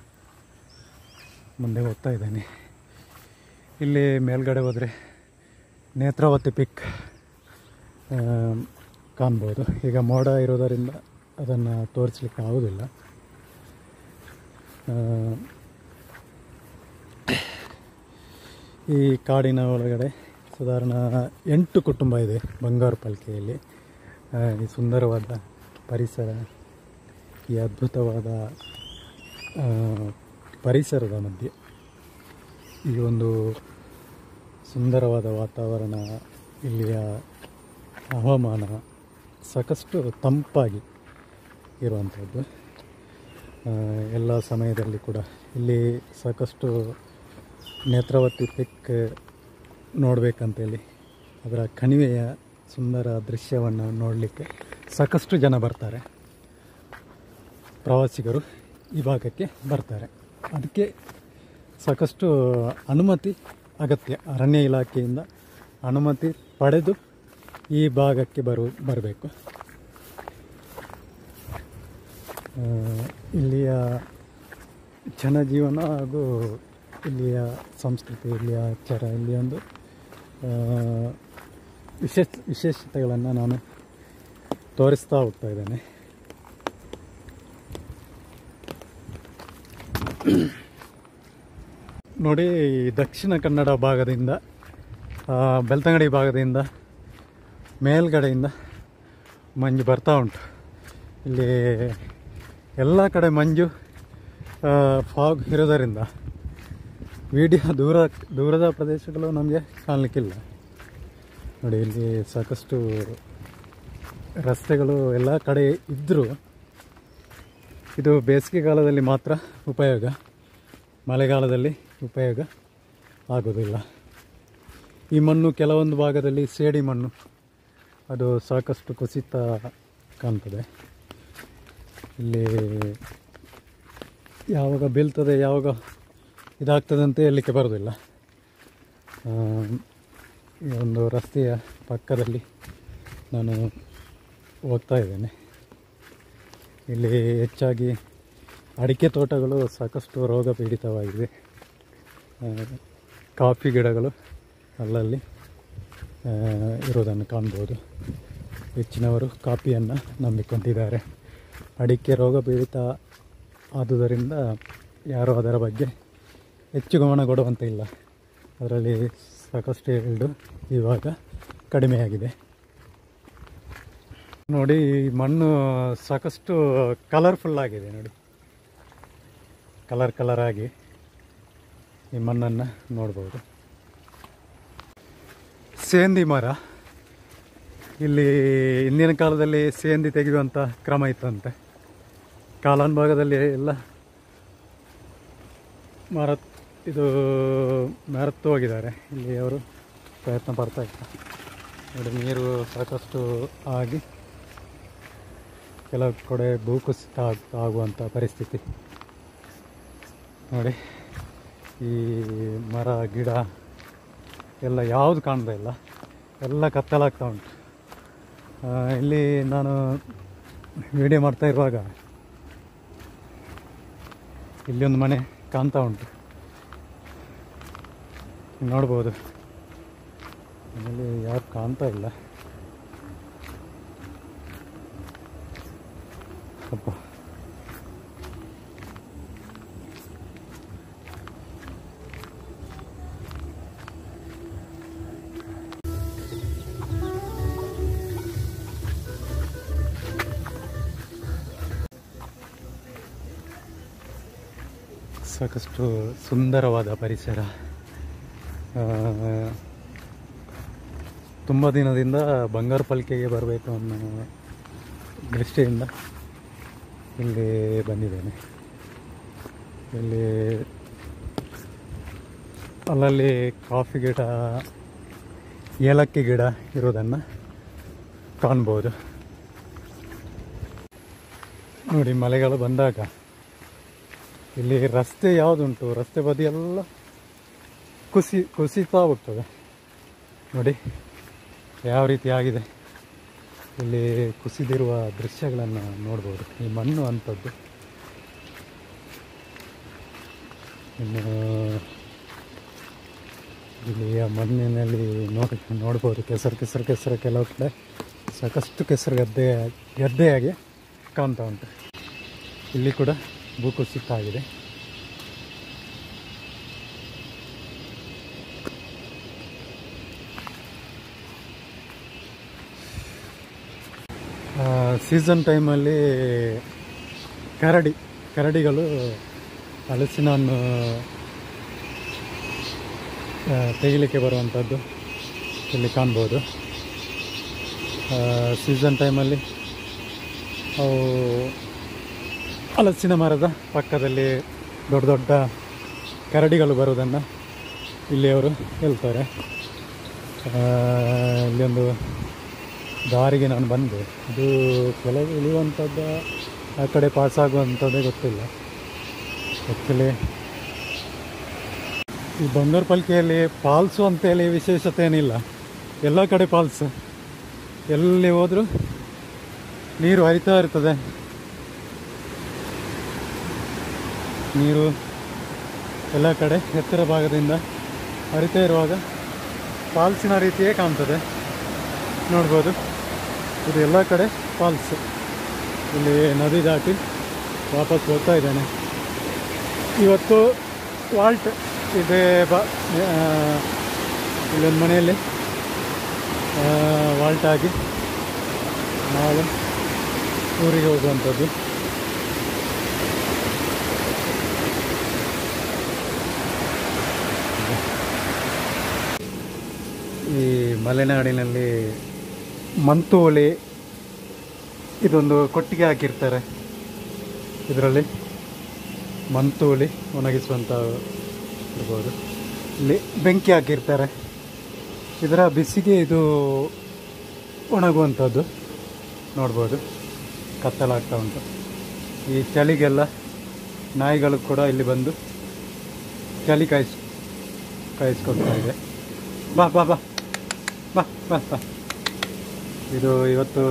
ಮುಂದೆ ಹೋಗ್ತಾ ಇದ್ದೇನೆ. ಇಲ್ಲಿ ಮೇಲ್ಗಡೆ ಹೋದರೆ ನೇತ್ರಾವತಿ ಪಿಕ್ ಕಾಣ್ಬೋದು. ಈಗ ಮೋಡ ಇರೋದರಿಂದ ಅದನ್ನು ತೋರಿಸ್ಲಿಕ್ಕೆ ಆಗೋದಿಲ್ಲ. ಈ ಕಾಡಿನ ಒಳಗಡೆ ಸಾಧಾರಣ 8 ಕುಟುಂಬ ಇದೆ ಬಂಗಾರಪಲ್ಕೆಯಲ್ಲಿ. ಈ ಸುಂದರವಾದ ಪರಿಸರ, ಈ ಅದ್ಭುತವಾದ ಪರಿಸರದ ಮಧ್ಯೆ ಈ ಒಂದು ಸುಂದರವಾದ ವಾತಾವರಣ, ಇಲ್ಲಿಯ ಹವಾಮಾನ ಸಾಕಷ್ಟು ತಂಪಾಗಿ ಇರುವಂಥದ್ದು. ಎಲ್ಲ ಸಮಯದಲ್ಲಿ ಕೂಡ ಇಲ್ಲಿ ಸಾಕಷ್ಟು ನೇತ್ರಾವತಿ ಪಿಕ್ ನೋಡಬೇಕಂತೇಳಿ ಅದರ ಕಣಿವೆಯ ಸುಂದರ ದೃಶ್ಯವನ್ನು ನೋಡಲಿಕ್ಕೆ ಸಾಕಷ್ಟು ಜನ ಬರ್ತಾರೆ. ಪ್ರವಾಸಿಗರು ಈ ಭಾಗಕ್ಕೆ ಬರ್ತಾರೆ. ಅದಕ್ಕೆ ಸಾಕಷ್ಟು ಅನುಮತಿ ಅಗತ್ಯ. ಅರಣ್ಯ ಇಲಾಖೆಯಿಂದ ಅನುಮತಿ ಪಡೆದು ಈ ಭಾಗಕ್ಕೆ ಬರಬೇಕು. ಇಲ್ಲಿಯ ಜನಜೀವನ ಹಾಗೂ ಇಲ್ಲಿಯ ಸಂಸ್ಕೃತಿ, ಇಲ್ಲಿಯ ಆಚಾರ, ಇಲ್ಲಿಯ ಒಂದು ವಿಶೇಷತೆಗಳನ್ನು ನಾನು ತೋರಿಸ್ತಾ ಹೋಗ್ತಾ ಇದ್ದೇನೆ. ನೋಡಿ, ದಕ್ಷಿಣ ಕನ್ನಡ ಭಾಗದಿಂದ, ಬೆಳ್ತಂಗಡಿ ಭಾಗದಿಂದ, ಮೇಲ್ಗಡೆಯಿಂದ ಮಂಜು ಬರ್ತಾ ಉಂಟು. ಇಲ್ಲಿ ಎಲ್ಲ ಕಡೆ ಮಂಜು ಫಾಗ್ ಇರೋದರಿಂದ ದೂರದ ಪ್ರದೇಶಗಳು ನಮಗೆ ಕಾಣಲಿಕ್ಕಿಲ್ಲ. ನೋಡಿ, ಇಲ್ಲಿ ಸಾಕಷ್ಟು ರಸ್ತೆಗಳು ಎಲ್ಲ ಕಡೆ ಇದ್ದರೂ ಇದು ಬೇಸಿಗೆಗಾಲದಲ್ಲಿ ಮಾತ್ರ ಉಪಯೋಗ, ಮಳೆಗಾಲದಲ್ಲಿ ಉಪಯೋಗ ಆಗೋದಿಲ್ಲ. ಈ ಮಣ್ಣು ಕೆಲವೊಂದು ಭಾಗದಲ್ಲಿ ಸೇಡಿ ಮಣ್ಣು, ಅದು ಸಾಕಷ್ಟು ಕುಸಿತ ಕಾಣ್ತದೆ. ಇಲ್ಲಿ ಯಾವಾಗ ಬೀಳ್ತದೆ, ಯಾವಾಗ ಇದಾಗ್ತದೆ ಅಂತ ಹೇಳಲಿಕ್ಕೆ ಬರೋದಿಲ್ಲ. ಈ ಒಂದು ರಸ್ತೆಯ ಪಕ್ಕದಲ್ಲಿ ನಾನು ಹೋಗ್ತಾ ಇದ್ದೇನೆ. ಇಲ್ಲಿ ಹೆಚ್ಚಾಗಿ ಅಡಿಕೆ ತೋಟಗಳು ಸಾಕಷ್ಟು ರೋಗ ಪೀಡಿತವಾಗಿದೆ. ಕಾಫಿ ಗಿಡಗಳು ಅಲ್ಲಲ್ಲಿ ಇರೋದನ್ನು ಕಾಣ್ಬೋದು. ಹೆಚ್ಚಿನವರು ಕಾಫಿಯನ್ನು ನಂಬಿಕೊಂಡಿದ್ದಾರೆ. ಅಡಿಕೆ ರೋಗ ಪೀಡಿತ ಆದುದರಿಂದ ಯಾರೂ ಅದರ ಬಗ್ಗೆ ಹೆಚ್ಚು ಗಮನ ಕೊಡುವಂತೆ ಇಲ್ಲ. ಅದರಲ್ಲಿ ಸಾಕಷ್ಟು ಈಲ್ಡು ಇವಾಗ ಕಡಿಮೆಯಾಗಿದೆ. ನೋಡಿ, ಈ ಮಣ್ಣು ಸಾಕಷ್ಟು ಕಲರ್ಫುಲ್ ಆಗಿದೆ. ನೋಡಿ, ಕಲರ್ ಆಗಿ ಈ ಮಣ್ಣನ್ನು ನೋಡ್ಬೋದು. ಸೇಂದಿ ಮರ, ಇಲ್ಲಿ ಹಿಂದಿನ ಕಾಲದಲ್ಲಿ ಸೇಂದಿ ತೆಗೆಯುವಂಥ ಕ್ರಮ ಇತ್ತಂತೆ. ಕಾಲಾನುಭಾಗದಲ್ಲಿ ಎಲ್ಲ ಮರತ್ತು ಹೋಗಿದ್ದಾರೆ. ಇಲ್ಲಿ ಅವರು ಪ್ರಯತ್ನ ಪಡ್ತಾ ಇದ್ದಾರೆ. ನೋಡಿ, ನೀರು ಸಾಕಷ್ಟು ಆಗಿ ಕೆಲವು ಕಡೆ ಭೂಕುಸಿತ ಆಗುವಂಥ ಪರಿಸ್ಥಿತಿ. ನೋಡಿ, ಈ ಮರ ಗಿಡ ಎಲ್ಲ ಯಾವುದು ಕಾಣ್ತಾ ಇಲ್ಲ, ಎಲ್ಲ ಕತ್ತಲಾಗ್ತಾ ಉಂಟು. ಇಲ್ಲಿ ನಾನು ವಿಡಿಯೋ ಮಾಡ್ತಾ ಇರುವಾಗ ಇಲ್ಲಿ ಒಂದು ಮನೆ ಕಾಣ್ತಾ ಉಂಟು, ನೋಡ್ಬೋದು. ಆಮೇಲೆ ಯಾರು ಕಾಣ್ತಾ ಇಲ್ಲ. ಅಪ್ಪ, ಸಾಕಷ್ಟು ಸುಂದರವಾದ ಪರಿಸರ. ತುಂಬ ದಿನದಿಂದ ಬಂಗಾರಪಲ್ಕೆಗೆ ಬರಬೇಕು ಅನ್ನೋ ದೃಷ್ಟಿಯಿಂದ ಇಲ್ಲಿ ಬಂದಿದ್ದೇನೆ. ಇಲ್ಲಿ ಅಲ್ಲಲ್ಲಿ ಕಾಫಿ ಗಿಡ, ಏಲಕ್ಕಿ ಗಿಡ ಇರೋದನ್ನು ಕಾಣ್ಬೋದು. ನೋಡಿ, ಮಳೆಗಳು ಬಂದಾಗ ಇಲ್ಲಿ ರಸ್ತೆ ಯಾವುದುಂಟು, ರಸ್ತೆ ಬದಿಯೆಲ್ಲ ಕುಸಿತಾ ಹೋಗ್ತದೆ. ನೋಡಿ ಯಾವ ರೀತಿ ಆಗಿದೆ. ಇಲ್ಲಿ ಕುಸಿದಿರುವ ದೃಶ್ಯಗಳನ್ನು ನೋಡ್ಬೋದು. ಈ ಮಣ್ಣು ಅಂಥದ್ದು. ಇನ್ನು ಇಲ್ಲಿ ಆ ಮಣ್ಣಿನಲ್ಲಿ ನೋಡ್ಬೋದು ಕೆಸರು ಕೆಲವು ಕಡೆ ಸಾಕಷ್ಟು ಕೆಸರು ಗದ್ದೆಯಾಗಿ ಕಾಣ್ತಾ ಉಂಟು. ಇಲ್ಲಿ ಕೂಡ ಭೂಕುಸಿತ ಆಗಿದೆ. ಸೀಸನ್ ಟೈಮಲ್ಲಿ ಕರಡಿಗಳು ಹಲಸಿನ ಹಣ್ಣು ತೆಗಿಲಿಕ್ಕೆ ಬರುವಂಥದ್ದು ಇಲ್ಲಿ ಕಾಣ್ಬೋದು. ಸೀಸನ್ ಟೈಮಲ್ಲಿ ಅವು ಹಲಸಿನ ಮರದ ಪಕ್ಕದಲ್ಲಿ ದೊಡ್ಡ ದೊಡ್ಡ ಕರಡಿಗಳು ಬರುವುದನ್ನು ಇಲ್ಲಿಯವರು ಹೇಳ್ತಾರೆ. ಇಲ್ಲೊಂದು ದಾರಿಗೆ ನಾನು ಬಂದೆ. ಇದು ಕೆಳಗೆ ಇಳಿಯುವಂಥದ್ದು, ಆ ಕಡೆ ಪಾಸಾಗುವಂಥದ್ದೇ ಗೊತ್ತಿಲ್ಲ. ಆ್ಯಕ್ಚುಲಿ ಈ ಬಂಗಾರಪಲ್ಕೆಯಲ್ಲಿ ಫಾಲ್ಸು ಅಂತೇಳಿ ವಿಶೇಷತೆ ಏನಿಲ್ಲ. ಎಲ್ಲ ಕಡೆ ಫಾಲ್ಸು, ಎಲ್ಲಿ ಹೋದರೂ ನೀರು ಹರಿತಾ ಇರ್ತದೆ. ನೀರು ಎಲ್ಲ ಕಡೆ ಎತ್ತರ ಭಾಗದಿಂದ ಹರಿತಾ ಇರುವಾಗ ಫಾಲ್ಸಿನ ರೀತಿಯೇ ಕಾಣ್ತದೆ. ನೋಡ್ಬೋದು. ಇದು ಎಲ್ಲ ಕಡೆ ಫಾಲ್ಸ್. ಇಲ್ಲಿ ನದಿ ದಾಟಿ ವಾಪಸ್ ಹೋಗ್ತಾ ಇದ್ದಾನೆ. ಇವತ್ತು ವಾಲ್ಟ್ ಇದೆ ಇಲ್ಲೊಂದು ಮನೆಯಲ್ಲಿ ವಾಲ್ಟ್ ಆಗಿ ನಾಳೆ ಊರಿಗೆ ಹೋಗುವಂಥದ್ದು. ಈ ಮಲೆನಾಡಿನಲ್ಲಿ ಮಂತೋಲೆ ಇದೊಂದು ಕೊಟ್ಟಿಗೆ ಹಾಕಿರ್ತಾರೆ. ಇದರಲ್ಲಿ ಮಂತೋಲೆ ಒಣಗಿಸುವಂಥ ಇರ್ಬೋದು. ಇಲ್ಲಿ ಬೆಂಕಿ ಹಾಕಿರ್ತಾರೆ. ಇದರ ಬಿಸಿಗೆ ಇದು ಒಣಗುವಂಥದ್ದು ನೋಡ್ಬೋದು. ಕತ್ತಲಾಗ್ತಾ ಉಂಟು. ಈ ಚಳಿಗೆಲ್ಲ ನಾಯಿಗಳು ಕೂಡ ಇಲ್ಲಿ ಬಂದು ಚಳಿ ಕಾಯಿಸ್ಕೊಳ್ತಾ ಇದೆ. ಬಾ ಬಾ ಬಾ ಬಾ ಬಾ ಬಾ. ಇದು ಇವತ್ತು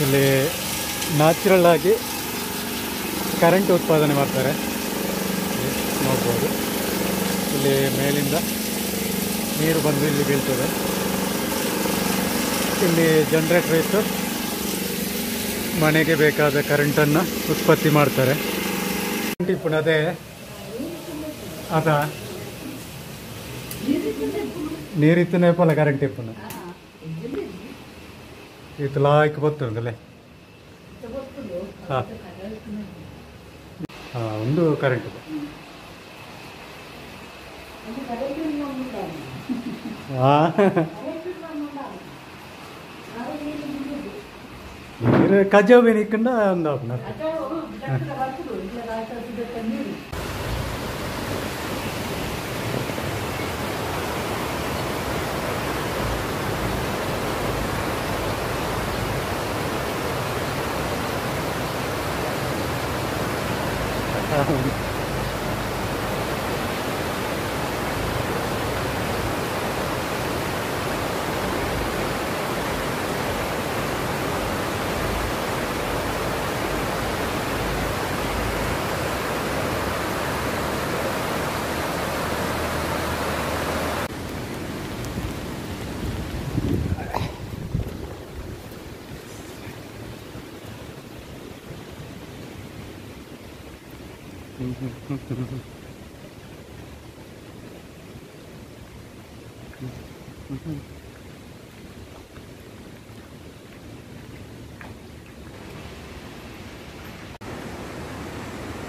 ಇಲ್ಲಿ ನ್ಯಾಚುರಲ್ ಆಗಿ ಕರೆಂಟ್ ಉತ್ಪಾದನೆ ಮಾಡ್ತಾರೆ ನೋಡ್ಬೋದು. ಇಲ್ಲಿ ಮೇಲಿಂದ ನೀರು ಬಂದು ಇಲ್ಲಿ ಬೀಳ್ತದೆ. ಇಲ್ಲಿ ಜನರೇಟರ್ ಇಟ್ಟು ಮನೆಗೆ ಬೇಕಾದ ಕರೆಂಟನ್ನು ಉತ್ಪತ್ತಿ ಮಾಡ್ತಾರೆ. ಪುನದೇ ಅದ ನೀರಿತ್ತನೇ ಪಲ ಕರೆಂಟ್ ಇಪ್ಪುನ ಇದು ಲಾಯ್ಕ್ ಬರ್ತದಲ್ಲೇ. ಹಾಂ ಹಾಂ, ಒಂದು ಕರೆಂಟ್ ನೀರು ಕಜಾಬಿ ನಿಕ್ಕಂಡ ಒಂದು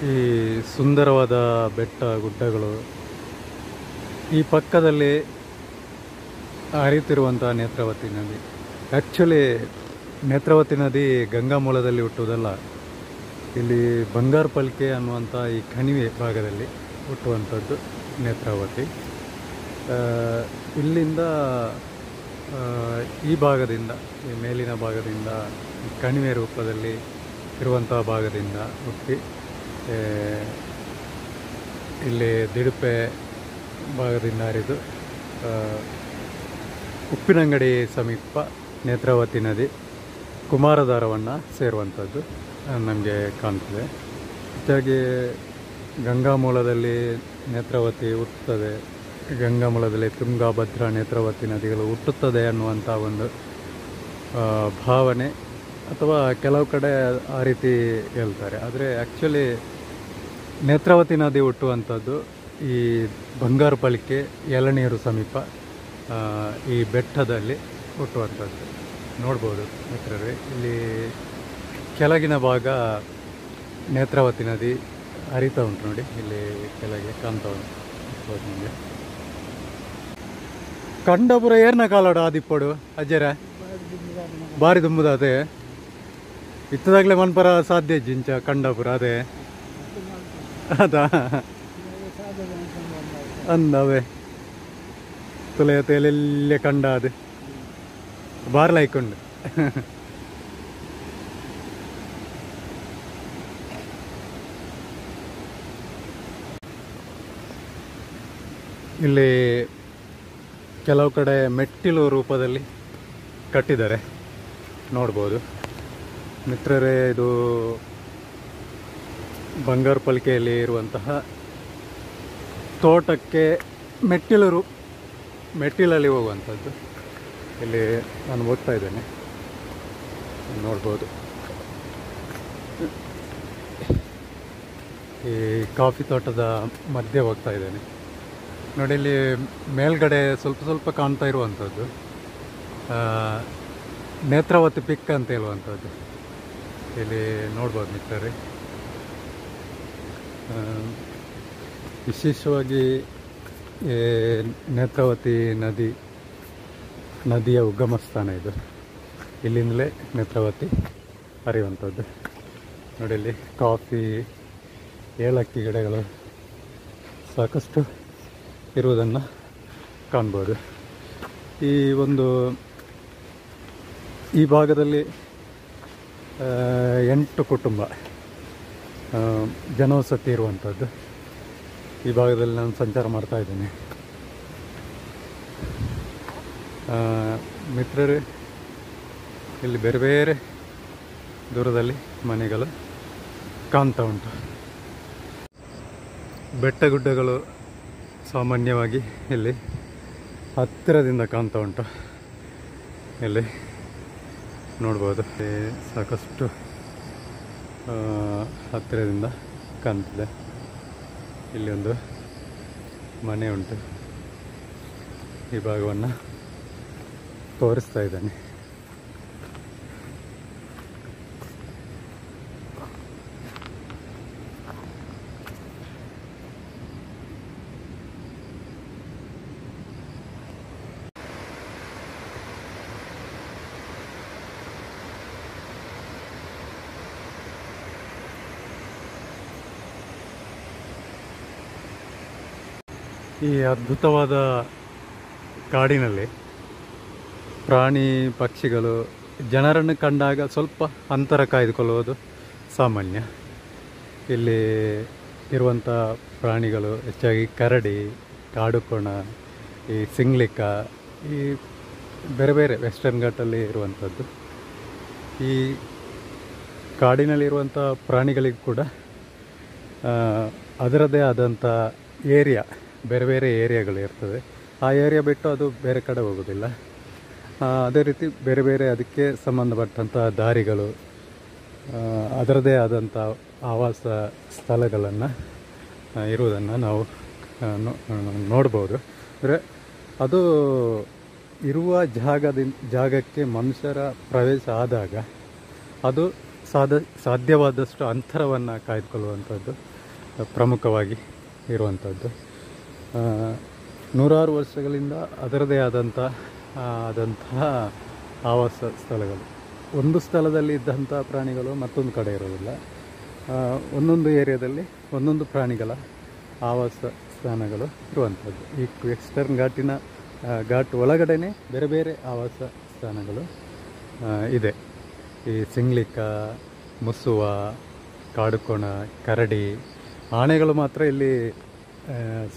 ಈ ಸುಂದರವಾದ ಬೆಟ್ಟ ಗುಡ್ಡಗಳು, ಈ ಪಕ್ಕದಲ್ಲಿ ಹರಿಯುತ್ತಿರುವಂಥ ನೇತ್ರಾವತಿ ನದಿ. ಆ್ಯಕ್ಚುಲಿ ನೇತ್ರಾವತಿ ನದಿ ಗಂಗಾ ಮೂಲದಲ್ಲಿ ಹುಟ್ಟುವುದಲ್ಲ, ಇಲ್ಲಿ ಬಂಗಾರಪಲ್ಕೆ ಅನ್ನುವಂಥ ಈ ಕಣಿವೆ ಭಾಗದಲ್ಲಿ ಹುಟ್ಟುವಂಥದ್ದು ನೇತ್ರಾವತಿ. ಇಲ್ಲಿಂದ ಈ ಭಾಗದಿಂದ, ಈ ಮೇಲಿನ ಭಾಗದಿಂದ, ಈ ಕಣಿವೆ ರೂಪದಲ್ಲಿ ಇರುವಂಥ ಭಾಗದಿಂದ ಹುಟ್ಟಿ ಇಲ್ಲಿ ದಿಡುಪೆ ಭಾಗದಿಂದ ಹರಿದು ಉಪ್ಪಿನಂಗಡಿ ಸಮೀಪ ನೇತ್ರಾವತಿ ನದಿ ಕುಮಾರಧಾರವನ್ನು ಸೇರುವಂಥದ್ದು ನಮಗೆ ಕಾಣ್ತದೆ. ಹೆಚ್ಚಾಗಿ ಗಂಗಾ ಮೂಲದಲ್ಲಿ ನೇತ್ರಾವತಿ ಹುಟ್ಟುತ್ತದೆ, ಗಂಗಾ ಮೂಲದಲ್ಲಿ ತುಂಗಾ, ಭದ್ರಾ, ನೇತ್ರಾವತಿ ನದಿಗಳು ಹುಟ್ಟುತ್ತದೆ ಅನ್ನುವಂಥ ಒಂದು ಭಾವನೆ ಅಥವಾ ಕೆಲವು ಕಡೆ ಆ ರೀತಿ ಹೇಳ್ತಾರೆ. ಆದರೆ ಆ್ಯಕ್ಚುಲಿ ನೇತ್ರಾವತಿ ನದಿ ಹುಟ್ಟುವಂಥದ್ದು ಈ ಬಂಗಾರಪಲ್ಕೆ ಎಳನೀರು ಸಮೀಪ ಈ ಬೆಟ್ಟದಲ್ಲಿ ಹುಟ್ಟುವಂಥದ್ದು ನೋಡ್ಬೋದು ಮಿತ್ರರೇ. ಇಲ್ಲಿ ಕೆಳಗಿನ ಭಾಗ ನೇತ್ರಾವತಿ ನದಿ ಹರಿತಾ ಉಂಟು ನೋಡಿ, ಇಲ್ಲಿ ಕೆಳಗೆ ಕಾಣ್ತಾ ಉಂಟು ನಿಮಗೆ. ಕಂಡಪುರ ಏರ್ನ ಕಾಲೋಡ ಆದಿಪ್ಪಡು ಅಜ್ಜರ ಬಾರಿ ತುಂಬುದ ಅದೇ ಇತ್ತದಾಗಲೇ ಮನ್ಪರ ಸಾಧ್ಯ ಜಿಂಚ ಕಂಡಪುರ ಅದೇ ಅದಾ ಅಂದವೇ ತುಲೆಯತೆಯಲ್ಲೆಲ್ಲೇ ಕಂಡ ಅದು ಬಾರ್ಲಾಯ್ಕೊಂಡು ಇಲ್ಲಿ ಕೆಲವು ಕಡೆ ಮೆಟ್ಟಿಲು ರೂಪದಲ್ಲಿ ಕಟ್ಟಿದ್ದಾರೆ ನೋಡ್ಬೋದು ಮಿತ್ರರೇ. ಇದು ಬಂಗಾರಪಲ್ಕೆಯಲ್ಲಿ ಇರುವಂತಹ ತೋಟಕ್ಕೆ ಮೆಟ್ಟಿಲಲ್ಲಿ ಹೋಗುವಂಥದ್ದು. ಇಲ್ಲಿ ನಾನು ಹೋಗ್ತಾ ಇದ್ದೇನೆ, ನೋಡ್ಬೋದು. ಈ ಕಾಫಿ ತೋಟದ ಮಧ್ಯೆ ಹೋಗ್ತಾ ಇದ್ದೇನೆ ನೋಡಿ. ಇಲ್ಲಿ ಮೇಲ್ಗಡೆ ಸ್ವಲ್ಪ ಸ್ವಲ್ಪ ಕಾಣ್ತಾ ಇರುವಂಥದ್ದು ನೇತ್ರಾವತಿ ಪಿಕ್ ಅಂತ ಹೇಳುವಂಥದ್ದು ಇಲ್ಲಿ ನೋಡ್ಬೋದು ಮಿತ್ರರೇ. ವಿಶೇಷವಾಗಿ ನೇತ್ರಾವತಿ ನದಿಯ ಉಗಮ ಸ್ಥಾನ ಇದು. ಇಲ್ಲಿಂದಲೇ ನೇತ್ರಾವತಿ ಹರಿಯುವಂಥದ್ದು ನೋಡಿ. ಇಲ್ಲಿ ಕಾಫಿ, ಏಲಕ್ಕಿ ಗಿಡಗಳು ಸಾಕಷ್ಟು ಇರುವುದನ್ನು ಕಾಣ್ಬೋದು. ಈ ಭಾಗದಲ್ಲಿ 8 ಕುಟುಂಬ ಜನವಸತಿ ಇರುವಂಥದ್ದು. ಈ ಭಾಗದಲ್ಲಿ ನಾನು ಸಂಚಾರ ಮಾಡ್ತಾ ಇದ್ದೇನೆ. ಮಿತ್ರರೇ, ಇಲ್ಲಿ ಬೇರೆ ಬೇರೆ ದೂರದಲ್ಲಿ ಮನೆಗಳು ಕಾಣ್ತಾ ಉಂಟು. ಬೆಟ್ಟ ಗುಡ್ಡಗಳು ಸಾಮಾನ್ಯವಾಗಿ ಇಲ್ಲಿ ಹತ್ತಿರದಿಂದ ಕಾಣ್ತಾ ಉಂಟು. ಇಲ್ಲಿ ನೋಡ್ಬೋದು, ಸಾಕಷ್ಟು ಹತ್ತಿರದಿಂದ ಕಾಣ್ತಿದೆ. ಇಲ್ಲಿ ಒಂದು ಮನೆ ಉಂಟು. ಈ ಭಾಗವನ್ನು ತೋರಿಸ್ತಾ ಇದ್ದೇನೆ. ಈ ಅದ್ಭುತವಾದ ಕಾಡಿನಲ್ಲಿ ಪ್ರಾಣಿ ಪಕ್ಷಿಗಳು ಜನರನ್ನು ಕಂಡಾಗ ಸ್ವಲ್ಪ ಅಂತರ ಕಾಯ್ದುಕೊಳ್ಳುವುದು ಸಾಮಾನ್ಯ. ಇಲ್ಲಿ ಇರುವಂಥ ಪ್ರಾಣಿಗಳು ಹೆಚ್ಚಾಗಿ ಕರಡಿ, ಕಾಡುಕೋಣ, ಈ ಸಿಂಗ್ಲಿಕ, ಈ ಬೇರೆ ಬೇರೆ ವೆಸ್ಟರ್ನ್ ಘಾಟಲ್ಲಿ ಇರುವಂಥದ್ದು. ಈ ಕಾಡಿನಲ್ಲಿರುವಂಥ ಪ್ರಾಣಿಗಳಿಗೂ ಕೂಡ ಅದರದ್ದೇ ಆದಂಥ ಏರಿಯಾ, ಬೇರೆ ಬೇರೆ ಏರಿಯಾಗಳು ಇರ್ತದೆ. ಆ ಏರಿಯಾ ಬಿಟ್ಟು ಅದು ಬೇರೆ ಕಡೆ ಹೋಗೋದಿಲ್ಲ. ಅದೇ ರೀತಿ ಬೇರೆ ಬೇರೆ ಅದಕ್ಕೆ ಸಂಬಂಧಪಟ್ಟಂಥ ದಾರಿಗಳು, ಅದರದೇ ಆದಂಥ ಆವಾಸ ಸ್ಥಳಗಳನ್ನು ಇರುವುದನ್ನು ನಾವು ನೋಡ್ಬೋದು. ಅಂದರೆ ಅದು ಇರುವ ಜಾಗಕ್ಕೆ ಮನುಷ್ಯರ ಪ್ರವೇಶ ಆದಾಗ ಅದು ಸಾಧ್ಯವಾದಷ್ಟು ಅಂತರವನ್ನು ಕಾಯ್ದುಕೊಳ್ಳುವಂಥದ್ದು ಪ್ರಮುಖವಾಗಿ ಇರುವಂಥದ್ದು. ನೂರಾರು ವರ್ಷಗಳಿಂದ ಅದರದೇ ಆದಂತಹ ಆವಾಸ ಸ್ಥಳಗಳು. ಒಂದು ಸ್ಥಳದಲ್ಲಿ ಇದ್ದಂಥ ಪ್ರಾಣಿಗಳು ಮತ್ತೊಂದು ಕಡೆ ಇರೋದಿಲ್ಲ. ಒಂದೊಂದು ಏರಿಯಾದಲ್ಲಿ ಒಂದೊಂದು ಪ್ರಾಣಿಗಳ ಆವಾಸ ಸ್ಥಾನಗಳು ಇರುವಂಥದ್ದು. ಈ ವೆಸ್ಟರ್ನ್ ಘಾಟ್ ಒಳಗಡೆನೇ ಬೇರೆ ಬೇರೆ ಆವಾಸ ಸ್ಥಾನಗಳು ಇದೆ. ಈ ಸಿಂಗ್ಲಿಕ, ಮುಸುವ, ಕಾಡುಕೋಣ, ಕರಡಿ, ಆನೆಗಳು ಮಾತ್ರ ಇಲ್ಲಿ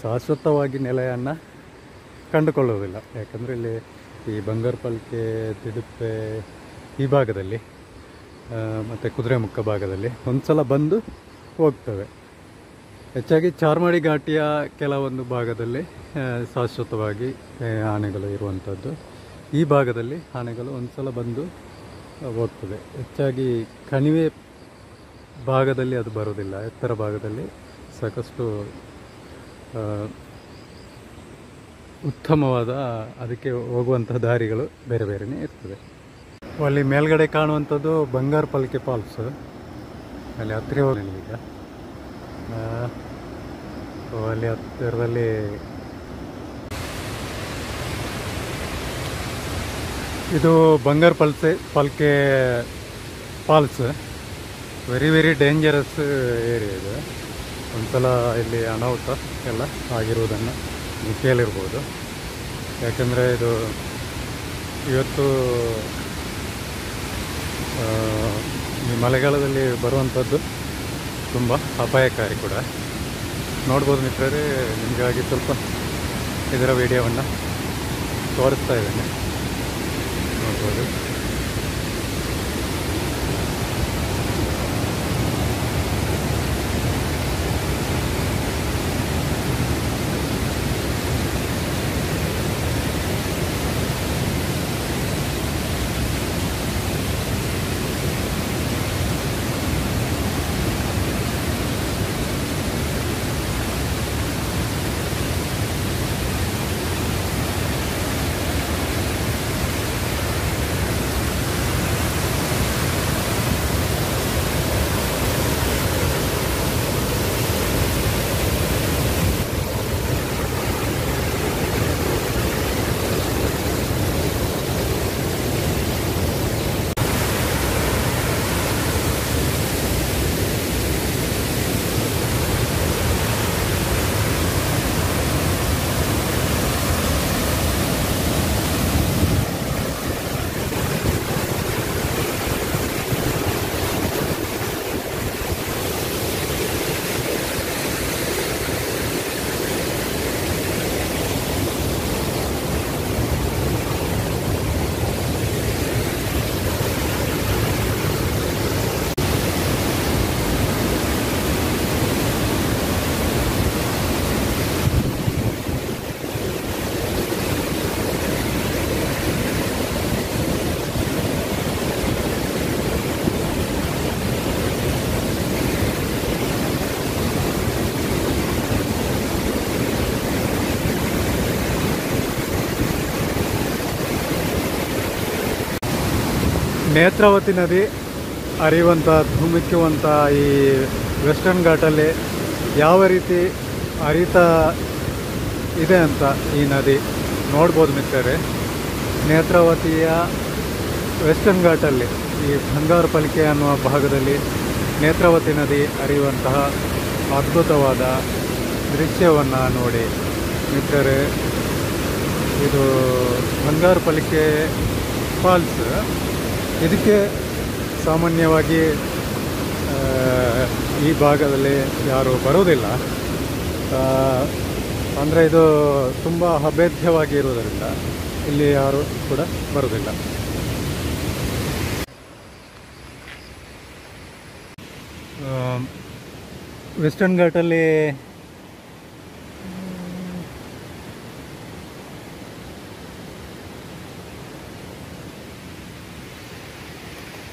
ಶಾಶ್ವತವಾಗಿ ನೆಲೆಯನ್ನು ಕಂಡುಕೊಳ್ಳುವುದಿಲ್ಲ. ಯಾಕಂದರೆ ಇಲ್ಲಿ ಈ ಬಂಗಾರಪಲ್ಕೆ, ತಿಡುಪೆ ಈ ಭಾಗದಲ್ಲಿ ಮತ್ತು ಕುದುರೆಮುಖ ಭಾಗದಲ್ಲಿ ಒಂದು ಸಲ ಬಂದು ಹೋಗ್ತವೆ. ಹೆಚ್ಚಾಗಿ ಚಾರ್ಮಾಡಿ ಘಾಟಿಯ ಕೆಲವೊಂದು ಭಾಗದಲ್ಲಿ ಶಾಶ್ವತವಾಗಿ ಆನೆಗಳು ಇರುವಂಥದ್ದು. ಈ ಭಾಗದಲ್ಲಿ ಆನೆಗಳು ಒಂದು ಸಲ ಬಂದು ಹೋಗ್ತದೆ. ಹೆಚ್ಚಾಗಿ ಕಣಿವೆ ಭಾಗದಲ್ಲಿ ಅದು ಬರೋದಿಲ್ಲ. ಎತ್ತರ ಭಾಗದಲ್ಲಿ ಸಾಕಷ್ಟು ಉತ್ತಮವಾದ ಅದಕ್ಕೆ ಹೋಗುವಂಥ ದಾರಿಗಳು ಬೇರೆ ಬೇರೆಯೇ ಇರ್ತದೆ. ಅಲ್ಲಿ ಮೇಲ್ಗಡೆ ಕಾಣುವಂಥದ್ದು ಬಂಗಾರಪಲ್ಕೆ ಫಾಲ್ಸ್. ಅಲ್ಲಿ ಹತ್ತಿರ ಹೋಗಿ ಈಗ ಅಲ್ಲಿ ಹತ್ತಿರದಲ್ಲಿ ಇದು ಬಂಗಾರಪಲ್ಕೆ ಫಾಲ್ಸ್. ವೆರಿ ಡೇಂಜರಸ್ ಏರಿಯಾ ಇದು. ಒಂದ್ಸಲ ಇಲ್ಲಿ ಅನಾಹುತ ಎಲ್ಲ ಆಗಿರುವುದನ್ನು ನೀವು ಕೇಳಿರ್ಬೋದು. ಯಾಕಂದರೆ ಇದು ಇವತ್ತು ಈ ಮಳೆಗಾಲದಲ್ಲಿ ಬರುವಂಥದ್ದು ತುಂಬ ಅಪಾಯಕಾರಿ ಕೂಡ. ನೋಡ್ಬೋದು ಮಿತ್ರರೇ, ನಿಮಗಾಗಿ ಸ್ವಲ್ಪ ಇದರ ವಿಡಿಯೋವನ್ನು ತೋರಿಸ್ತಾ ಇದ್ದೇನೆ, ನೋಡ್ಬೋದು. ನೇತ್ರಾವತಿ ನದಿ ಹರಿಯುವಂಥ ಧುಮುಕುವಂಥ ಈ ವೆಸ್ಟರ್ನ್ ಘಾಟಲ್ಲಿ ಯಾವ ರೀತಿ ಹರಿತಾ ಇದೆ ಅಂತ ಈ ನದಿ ನೋಡ್ಬೋದು ಮಿತ್ರರೇ. ನೇತ್ರಾವತಿಯ ವೆಸ್ಟರ್ನ್ ಘಾಟಲ್ಲಿ ಈ ಬಂಗಾರಪಲಿಕೆ ಅನ್ನುವ ಭಾಗದಲ್ಲಿ ನೇತ್ರಾವತಿ ನದಿ ಹರಿಯುವಂತಹ ಅದ್ಭುತವಾದ ದೃಶ್ಯವನ್ನು ನೋಡಿ ಮಿತ್ರರೇ. ಇದು ಬಂಗಾರಪಲಿಕೆ ಫಾಲ್ಸ್. ಇದಕ್ಕೆ ಸಾಮಾನ್ಯವಾಗಿ ಈ ಭಾಗದಲ್ಲಿ ಯಾರು ಬರೋದಿಲ್ಲ, ಅಂದರೆ ಇದು ತುಂಬ ಅಭೇದ್ಯವಾಗಿ ಇರುವುದರಿಂದ ಇಲ್ಲಿ ಯಾರು ಕೂಡ ಬರೋದಿಲ್ಲ. ವೆಸ್ಟರ್ನ್ ಘಾಟಲ್ಲಿ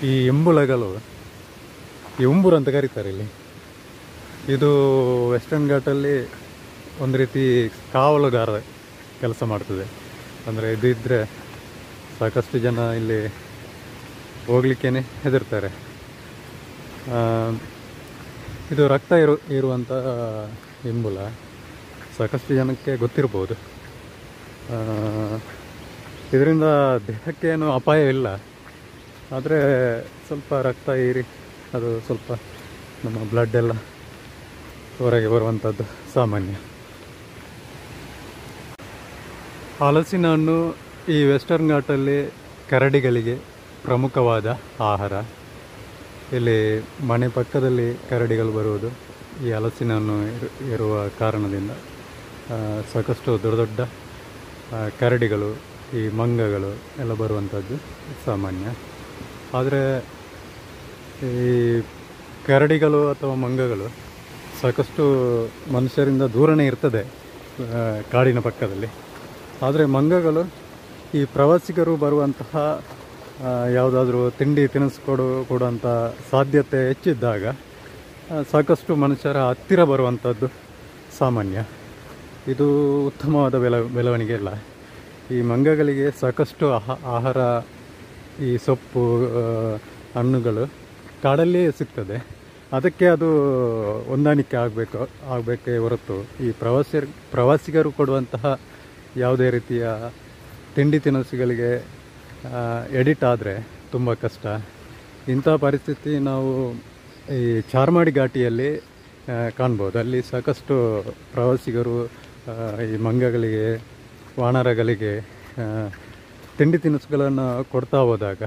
ಈ ಎಂಬುಳಗಳು, ಈ ಉಂಬುರು ಅಂತ ಕರೀತಾರೆ ಇಲ್ಲಿ. ಇದು ವೆಸ್ಟರ್ನ್ ಘಾಟಲ್ಲಿ ಒಂದು ರೀತಿ ಕಾವಲುಗಾರ ಕೆಲಸ ಮಾಡ್ತದೆ. ಅಂದರೆ ಇದು ಇದ್ದರೆ ಸಾಕಷ್ಟು ಜನ ಇಲ್ಲಿ ಹೋಗ್ಲಿಕ್ಕೇ ಹೆದರ್ತಾರೆ. ಇದು ರಕ್ತ ಇರುವಂಥ ಎಂಬುಲ ಸಾಕಷ್ಟು ಜನಕ್ಕೆ ಗೊತ್ತಿರ್ಬೋದು. ಇದರಿಂದ ದೇಹಕ್ಕೇನು ಅಪಾಯವಿಲ್ಲ, ಆದರೆ ಸ್ವಲ್ಪ ರಕ್ತ ಹೀರಿ ಅದು ಸ್ವಲ್ಪ ನಮ್ಮ ಬ್ಲಡ್ ಎಲ್ಲ ಹೊರಗೆ ಬರುವಂಥದ್ದು ಸಾಮಾನ್ಯ. ಹಲಸಿನ ಹಣ್ಣು ಈ ವೆಸ್ಟರ್ನ್ ಘಾಟಲ್ಲಿ ಕರಡಿಗಳಿಗೆ ಪ್ರಮುಖವಾದ ಆಹಾರ. ಇಲ್ಲಿ ಮನೆ ಪಕ್ಕದಲ್ಲಿ ಕರಡಿಗಳು ಬರುವುದು ಈ ಹಲಸಿನ ಹಣ್ಣು ಇರುವ ಕಾರಣದಿಂದ. ಸಾಕಷ್ಟು ದೊಡ್ಡ ದೊಡ್ಡ ಕರಡಿಗಳು, ಈ ಮಂಗಗಳು ಎಲ್ಲ ಬರುವಂಥದ್ದು ಸಾಮಾನ್ಯ. ಆದರೆ ಈ ಕರಡಿಗಳು ಅಥವಾ ಮಂಗಗಳು ಸಾಕಷ್ಟು ಮನುಷ್ಯರಿಂದ ದೂರನೇ ಇರ್ತದೆ ಕಾಡಿನ ಪಕ್ಕದಲ್ಲಿ. ಆದರೆ ಮಂಗಗಳು ಈ ಪ್ರವಾಸಿಗರು ಬರುವಂತಹ ಯಾವುದಾದ್ರೂ ತಿಂಡಿ ತಿನಿಸು ಕೊಡುವಂಥ ಸಾಧ್ಯತೆ ಹೆಚ್ಚಿದ್ದಾಗ ಸಾಕಷ್ಟು ಮನುಷ್ಯರ ಹತ್ತಿರ ಬರುವಂಥದ್ದು ಸಾಮಾನ್ಯ. ಇದು ಉತ್ತಮವಾದ ಬೆಳವಣಿಗೆ ಅಲ್ಲ. ಈ ಮಂಗಗಳಿಗೆ ಸಾಕಷ್ಟು ಆಹಾರ, ಈ ಸೊಪ್ಪು, ಹಣ್ಣುಗಳು ಕಾಡಲ್ಲೇ ಸಿಗ್ತದೆ. ಅದಕ್ಕೆ ಅದು ಹೊಂದಾಣಿಕೆ ಆಗಬೇಕೇ ಹೊರತು ಈ ಪ್ರವಾಸಿಗರು ಕೊಡುವಂತಹ ಯಾವುದೇ ರೀತಿಯ ತಿಂಡಿ ತಿನಿಸುಗಳಿಗೆ ಎಡಿಟ್ ಆದರೆ ತುಂಬ ಕಷ್ಟ. ಇಂಥ ಪರಿಸ್ಥಿತಿ ನಾವು ಈ ಚಾರ್ಮಾಡಿ ಘಾಟಿಯಲ್ಲಿ ಕಾಣ್ಬೋದು. ಅಲ್ಲಿ ಸಾಕಷ್ಟು ಪ್ರವಾಸಿಗರು ಈ ಮಂಗಗಳಿಗೆ, ವಾನರಗಳಿಗೆ ತಿಂಡಿ ತಿನಿಸುಗಳನ್ನು ಕೊಡ್ತಾ ಹೋದಾಗ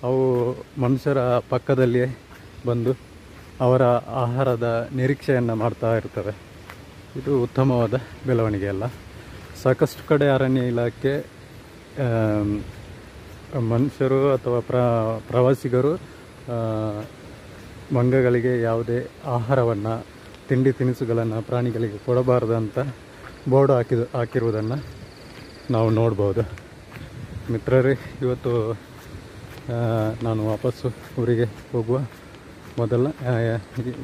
ಅವು ಮನುಷ್ಯರ ಪಕ್ಕದಲ್ಲಿಯೇ ಬಂದು ಅವರ ಆಹಾರದ ನಿರೀಕ್ಷೆಯನ್ನು ಮಾಡ್ತಾ ಇರ್ತವೆ. ಇದು ಉತ್ತಮವಾದ ಬೆಳವಣಿಗೆ ಅಲ್ಲ. ಸಾಕಷ್ಟು ಕಡೆ ಅರಣ್ಯ ಇಲಾಖೆ ಮನುಷ್ಯರು ಅಥವಾ ಪ್ರವಾಸಿಗರು ಮಂಗಗಳಿಗೆ ಯಾವುದೇ ಆಹಾರವನ್ನು, ತಿಂಡಿ ತಿನಿಸುಗಳನ್ನು ಪ್ರಾಣಿಗಳಿಗೆ ಕೊಡಬಾರ್ದಂತ ಬೋರ್ಡ್ ಹಾಕಿರುವುದನ್ನು ನಾವು ನೋಡ್ಬೋದು. ಮಿತ್ರರೇ, ಇವತ್ತು ನಾನು ವಾಪಸ್ಸು ಊರಿಗೆ ಹೋಗುವ ಮೊದಲ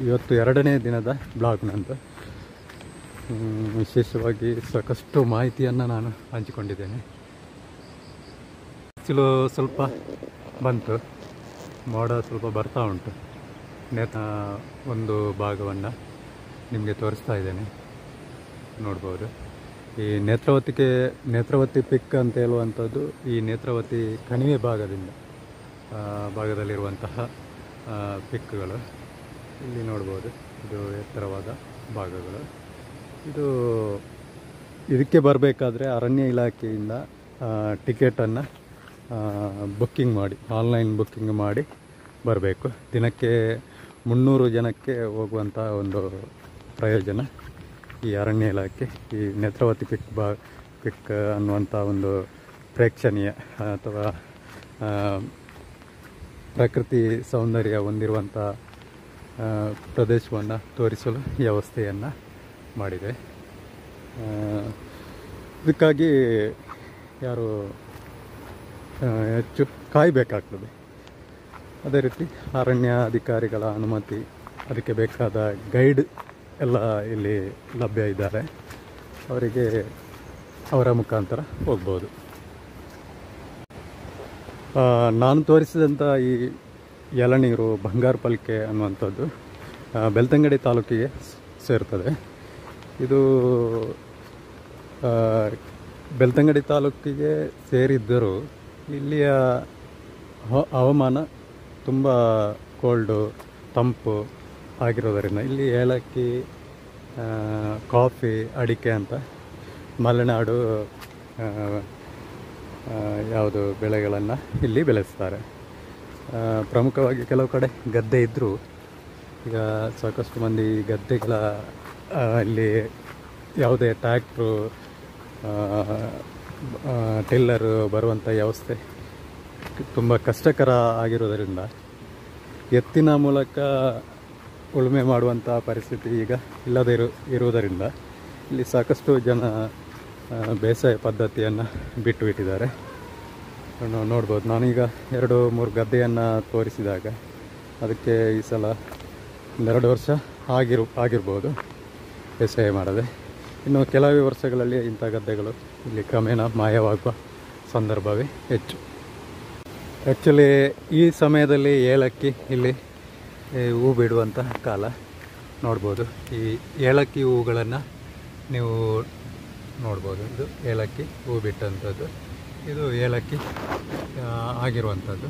ಇವತ್ತು 2ನೇ ದಿನದ ಬ್ಲಾಗ್ ನಂದು. ವಿಶೇಷವಾಗಿ ಸಾಕಷ್ಟು ಮಾಹಿತಿಯನ್ನು ನಾನು ಹಂಚಿಕೊಂಡಿದ್ದೇನೆ. ಬಿಸಿಲು ಸ್ವಲ್ಪ ಬಂತು, ಮೋಡ ಸ್ವಲ್ಪ ಬರ್ತಾ ಉಂಟು. ಒಂದು ಭಾಗವನ್ನು ನಿಮಗೆ ತೋರಿಸ್ತಾ ಇದ್ದೇನೆ, ನೋಡ್ಬೋದು. ಈ ನೇತ್ರಾವತಿ ಪಿಕ್ ಅಂತ ಹೇಳುವಂಥದ್ದು ಈ ನೇತ್ರಾವತಿ ಕಣಿವೆ ಭಾಗದಲ್ಲಿರುವಂತಹ ಪಿಕ್ಗಳು ಇಲ್ಲಿ ನೋಡ್ಬೋದು. ಇದು ಎತ್ತರವಾದ ಭಾಗಗಳು. ಇದಕ್ಕೆ ಬರಬೇಕಾದ್ರೆ ಅರಣ್ಯ ಇಲಾಖೆಯಿಂದ ಟಿಕೆಟನ್ನು ಬುಕ್ಕಿಂಗ್ ಮಾಡಿ, ಆನ್ಲೈನ್ ಬುಕ್ಕಿಂಗ್ ಮಾಡಿ ಬರಬೇಕು. ದಿನಕ್ಕೆ 300 ಜನಕ್ಕೆ ಹೋಗುವಂಥ ಒಂದು ಪ್ರಯೋಜನ ಈ ಅರಣ್ಯ ಇಲಾಖೆ ಈ ನೇತ್ರಾವತಿ ಪಿಕ್ ಅನ್ನುವಂಥ ಒಂದು ಪ್ರೇಕ್ಷಣೀಯ ಅಥವಾ ಪ್ರಕೃತಿ ಸೌಂದರ್ಯ ಹೊಂದಿರುವಂಥ ಪ್ರದೇಶವನ್ನು ತೋರಿಸಲು ವ್ಯವಸ್ಥೆಯನ್ನು ಮಾಡಿದೆ. ಇದಕ್ಕಾಗಿ ಯಾರು ಹೆಚ್ಚು ಕಾಯಬೇಕಾಗ್ತದೆ. ಅದೇ ರೀತಿ ಅರಣ್ಯ ಅಧಿಕಾರಿಗಳ ಅನುಮತಿ, ಅದಕ್ಕೆ ಬೇಕಾದ ಗೈಡ್ ಎಲ್ಲ ಇಲ್ಲಿ ಲಭ್ಯ ಇದ್ದಾರೆ. ಅವರ ಮುಖಾಂತರ ಹೋಗ್ಬೋದು. ನಾನು ತೋರಿಸಿದಂಥ ಈ ಎಳನೀರು ಬಂಗಾರಪಲ್ಕೆ ಅನ್ನುವಂಥದ್ದು ಬೆಳ್ತಂಗಡಿ ತಾಲೂಕಿಗೆ ಸೇರ್ತದೆ. ಇದು ಬೆಳ್ತಂಗಡಿ ತಾಲೂಕಿಗೆ ಸೇರಿದ್ದರೂ ಇಲ್ಲಿಯ ಹವಾಮಾನ ತುಂಬ ಕೋಲ್ಡು, ತಂಪು ಆಗಿರೋದರಿಂದ ಇಲ್ಲಿ ಏಲಕ್ಕಿ, ಕಾಫಿ, ಅಡಿಕೆ ಅಂತ ಮಲೆನಾಡು ಯಾವುದು ಬೆಳೆಗಳನ್ನು ಇಲ್ಲಿ ಬೆಳೆಸ್ತಾರೆ. ಪ್ರಮುಖವಾಗಿ ಕೆಲವು ಕಡೆ ಗದ್ದೆ ಇದ್ದರೂ ಈಗ ಸಾಕಷ್ಟು ಮಂದಿ ಗದ್ದೆಗಳ ಇಲ್ಲಿ ಯಾವುದೇ ಟ್ರ್ಯಾಕ್ಟ್ರು, ಟಿಲ್ಲರು ಬರುವಂಥ ವ್ಯವಸ್ಥೆ ತುಂಬ ಕಷ್ಟಕರ ಆಗಿರೋದರಿಂದ ಎತ್ತಿನ ಮೂಲಕ ಉಳುಮೆ ಮಾಡುವಂಥ ಪರಿಸ್ಥಿತಿ ಈಗ ಇಲ್ಲದೇ ಇರುವುದರಿಂದ ಇಲ್ಲಿ ಸಾಕಷ್ಟು ಜನ ಬೇಸಾಯ ಪದ್ಧತಿಯನ್ನು ಬಿಟ್ಟಿದ್ದಾರೆ. ನೋಡ್ಬೋದು, ನಾನೀಗ 2-3 ಗದ್ದೆಯನ್ನು ತೋರಿಸಿದಾಗ ಅದಕ್ಕೆ ಈ ಸಲ 2 ವರ್ಷ ಆಗಿರ್ಬೋದು ಬೇಸಾಯ ಮಾಡದೆ. ಇನ್ನು ಕೆಲವೇ ವರ್ಷಗಳಲ್ಲಿ ಇಂಥ ಗದ್ದೆಗಳು ಇಲ್ಲಿ ಕ್ರಮೇಣ ಮಾಯವಾಗುವ ಸಂದರ್ಭವೇ ಹೆಚ್ಚು. ಆ್ಯಕ್ಚುಲಿ ಈ ಸಮಯದಲ್ಲಿ ಏಲಕ್ಕಿ ಇಲ್ಲಿ ಹೂ ಬಿಡುವಂತಹ ಕಾಲ. ನೋಡ್ಬೋದು, ಈ ಏಲಕ್ಕಿ ಹೂಗಳನ್ನು ನೀವು ನೋಡ್ಬೋದು. ಇದು ಏಲಕ್ಕಿ ಹೂ ಬಿಟ್ಟಂಥದ್ದು, ಇದು ಏಲಕ್ಕಿ ಆಗಿರುವಂಥದ್ದು.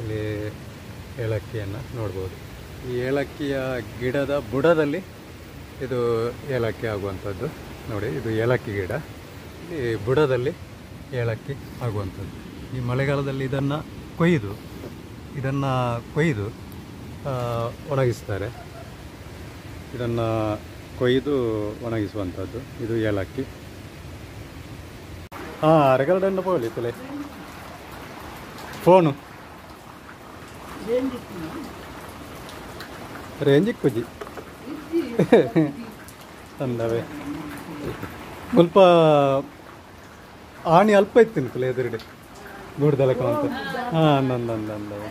ಇಲ್ಲಿ ಏಲಕ್ಕಿಯನ್ನು ನೋಡ್ಬೋದು. ಈ ಏಲಕ್ಕಿಯ ಗಿಡದ ಬುಡದಲ್ಲಿ ಇದು ಏಲಕ್ಕಿ ಆಗುವಂಥದ್ದು. ನೋಡಿ, ಇದು ಏಲಕ್ಕಿ ಗಿಡ, ಇಲ್ಲಿ ಬುಡದಲ್ಲಿ ಏಲಕ್ಕಿ ಆಗುವಂಥದ್ದು. ಈ ಮಳೆಗಾಲದಲ್ಲಿ ಇದನ್ನು ಕೊಯ್ದು ಒಣಗಿಸ್ತಾರೆ. ಇದನ್ನು ಕೊಯ್ದು ಒಣಗಿಸುವಂಥದ್ದು. ಇದು ಏಲಕ್ಕಿ. ಅರಗಲ್ಡನ್ನು ಪೋಲಿತಲೆ ಫೋನು ರೇಂಜಿಗೆ ಕುಜಿ ಅಂದವೆ ಸ್ವಲ್ಪ ಆಣಿ ಅಲ್ಪ ಇತ್ತಿನ ಎದುರುಡೆ ಗೂಡ್ದಲಕ ಅಂತ. ಅಂದವೆ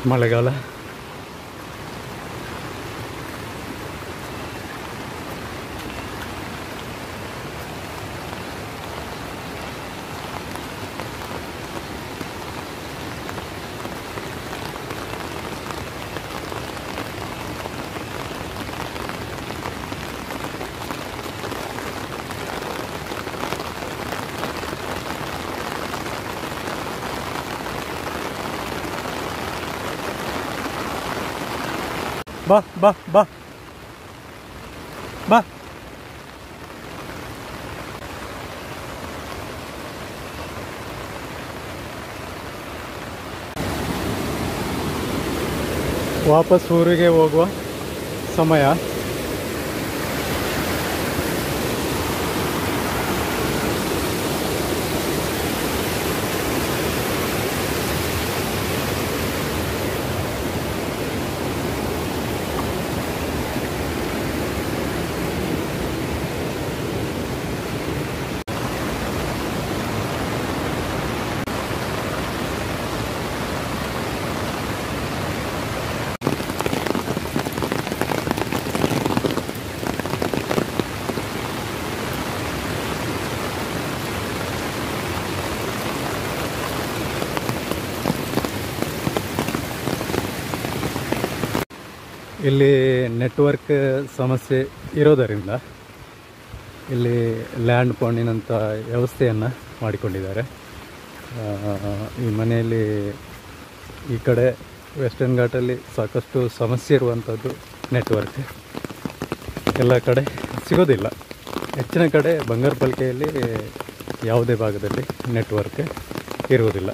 ಮಳೆಗಾಲ. ಬಾ ಬಾ ಬಾ ಬಾ. ವಾಪಸ್ ಊರಿಗೆ ಹೋಗುವ ಸಮಯ. ಇಲ್ಲಿ ನೆಟ್ವರ್ಕ್ ಸಮಸ್ಯೆ ಇರೋದರಿಂದ ಇಲ್ಲಿ ಲ್ಯಾಂಡ್ ಫೋನಿನಂಥ ವ್ಯವಸ್ಥೆಯನ್ನು ಮಾಡಿಕೊಂಡಿದ್ದಾರೆ. ಈ ಮನೆಯಲ್ಲಿ ಈ ಕಡೆ ವೆಸ್ಟರ್ನ್ ಘಾಟಲ್ಲಿ ಸಾಕಷ್ಟು ಸಮಸ್ಯೆ ಇರುವಂಥದ್ದು ನೆಟ್ವರ್ಕ್. ಎಲ್ಲ ಕಡೆ ಸಿಗೋದಿಲ್ಲ. ಹೆಚ್ಚಿನ ಕಡೆ ಬಂಗಾರಪಲ್ಕೆಯಲ್ಲಿ ಯಾವುದೇ ಭಾಗದಲ್ಲಿ ನೆಟ್ವರ್ಕ್ ಇರುವುದಿಲ್ಲ.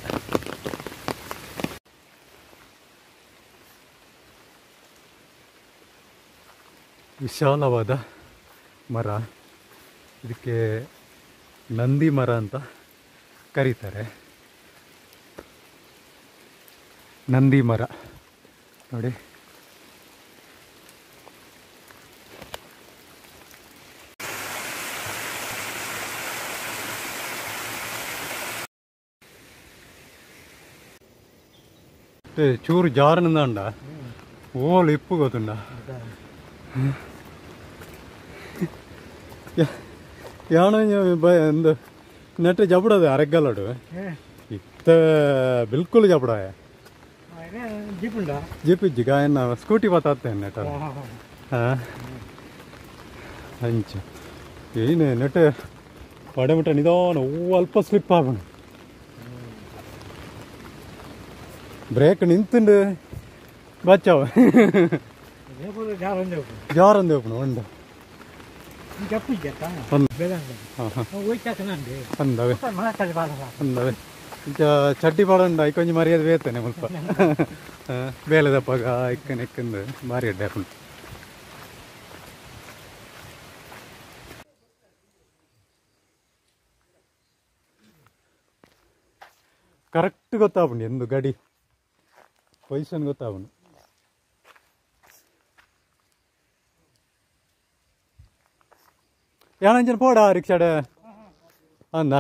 ವಿಶಾಲವಾದ ಮರ, ಇದಕ್ಕೆ ನಂದಿ ಮರ ಅಂತ ಕರೀತಾರೆ. ನಂದಿ ಮರ ನೋಡಿ, ಚೂರು ಜಾರನಿಂದ ಅಂಡ ಓಲ್ ಇಪ್ಪು ಗೊತ್ತುಂಡ ಯಾಣ ಒಂದು ನೆಟ್ ಜಬಡದು ಅರೆಗ್ಗಲಡು ಇತ್ತ ಬಿಲ್ಕುಲ್ ಜಬಡ ಜೀಪ್ ಇಜ್ಜಿ ಗಾಯನ ಸ್ಕೂಟಿ ಬತ್ತಾತ್ತೆ ನೆಟ್ ಹಂಚ ಏನು ನೆಟ್ ಪಡೆಮಿಟ ನಿಧಾನ ಅಲ್ಪ ಸ್ಲಿಪ್ ಆಗೋಣ ಬ್ರೇಕ್ ನಿಂತುಂಡು ಬಚ್ಚಾವ ಜಾರಂದೇವನು ಉಂಡು ಅಂದವೆ ಅಂದವೆ ಚಡ್ಡಿ ಬಾಳುಂಡ ಐಕೊಂಜಿ ಮರ್ಯಾದೆ ಬೇತಾನೆ ಸ್ವಲ್ಪ ಬೇಲೆದಪ್ಪಾಗ ಇಕ್ಕನ್ ಎಕ್ಕಂದು ಭಾರಿ ಅಡ್ಡೆ ಹಾಕೊಂಡು ಕರೆಕ್ಟ್ ಗೊತ್ತಾಗ್ಬಿಡಿ ಎಂದು ಗಾಡಿ ಪೊಸಿಷನ್ ಗೊತ್ತಾಗ್ಬಿಡು ಯಾಣಂಜನ್ ಪೋಡ ರಿಕ್ಷಾಡ ಅಂದ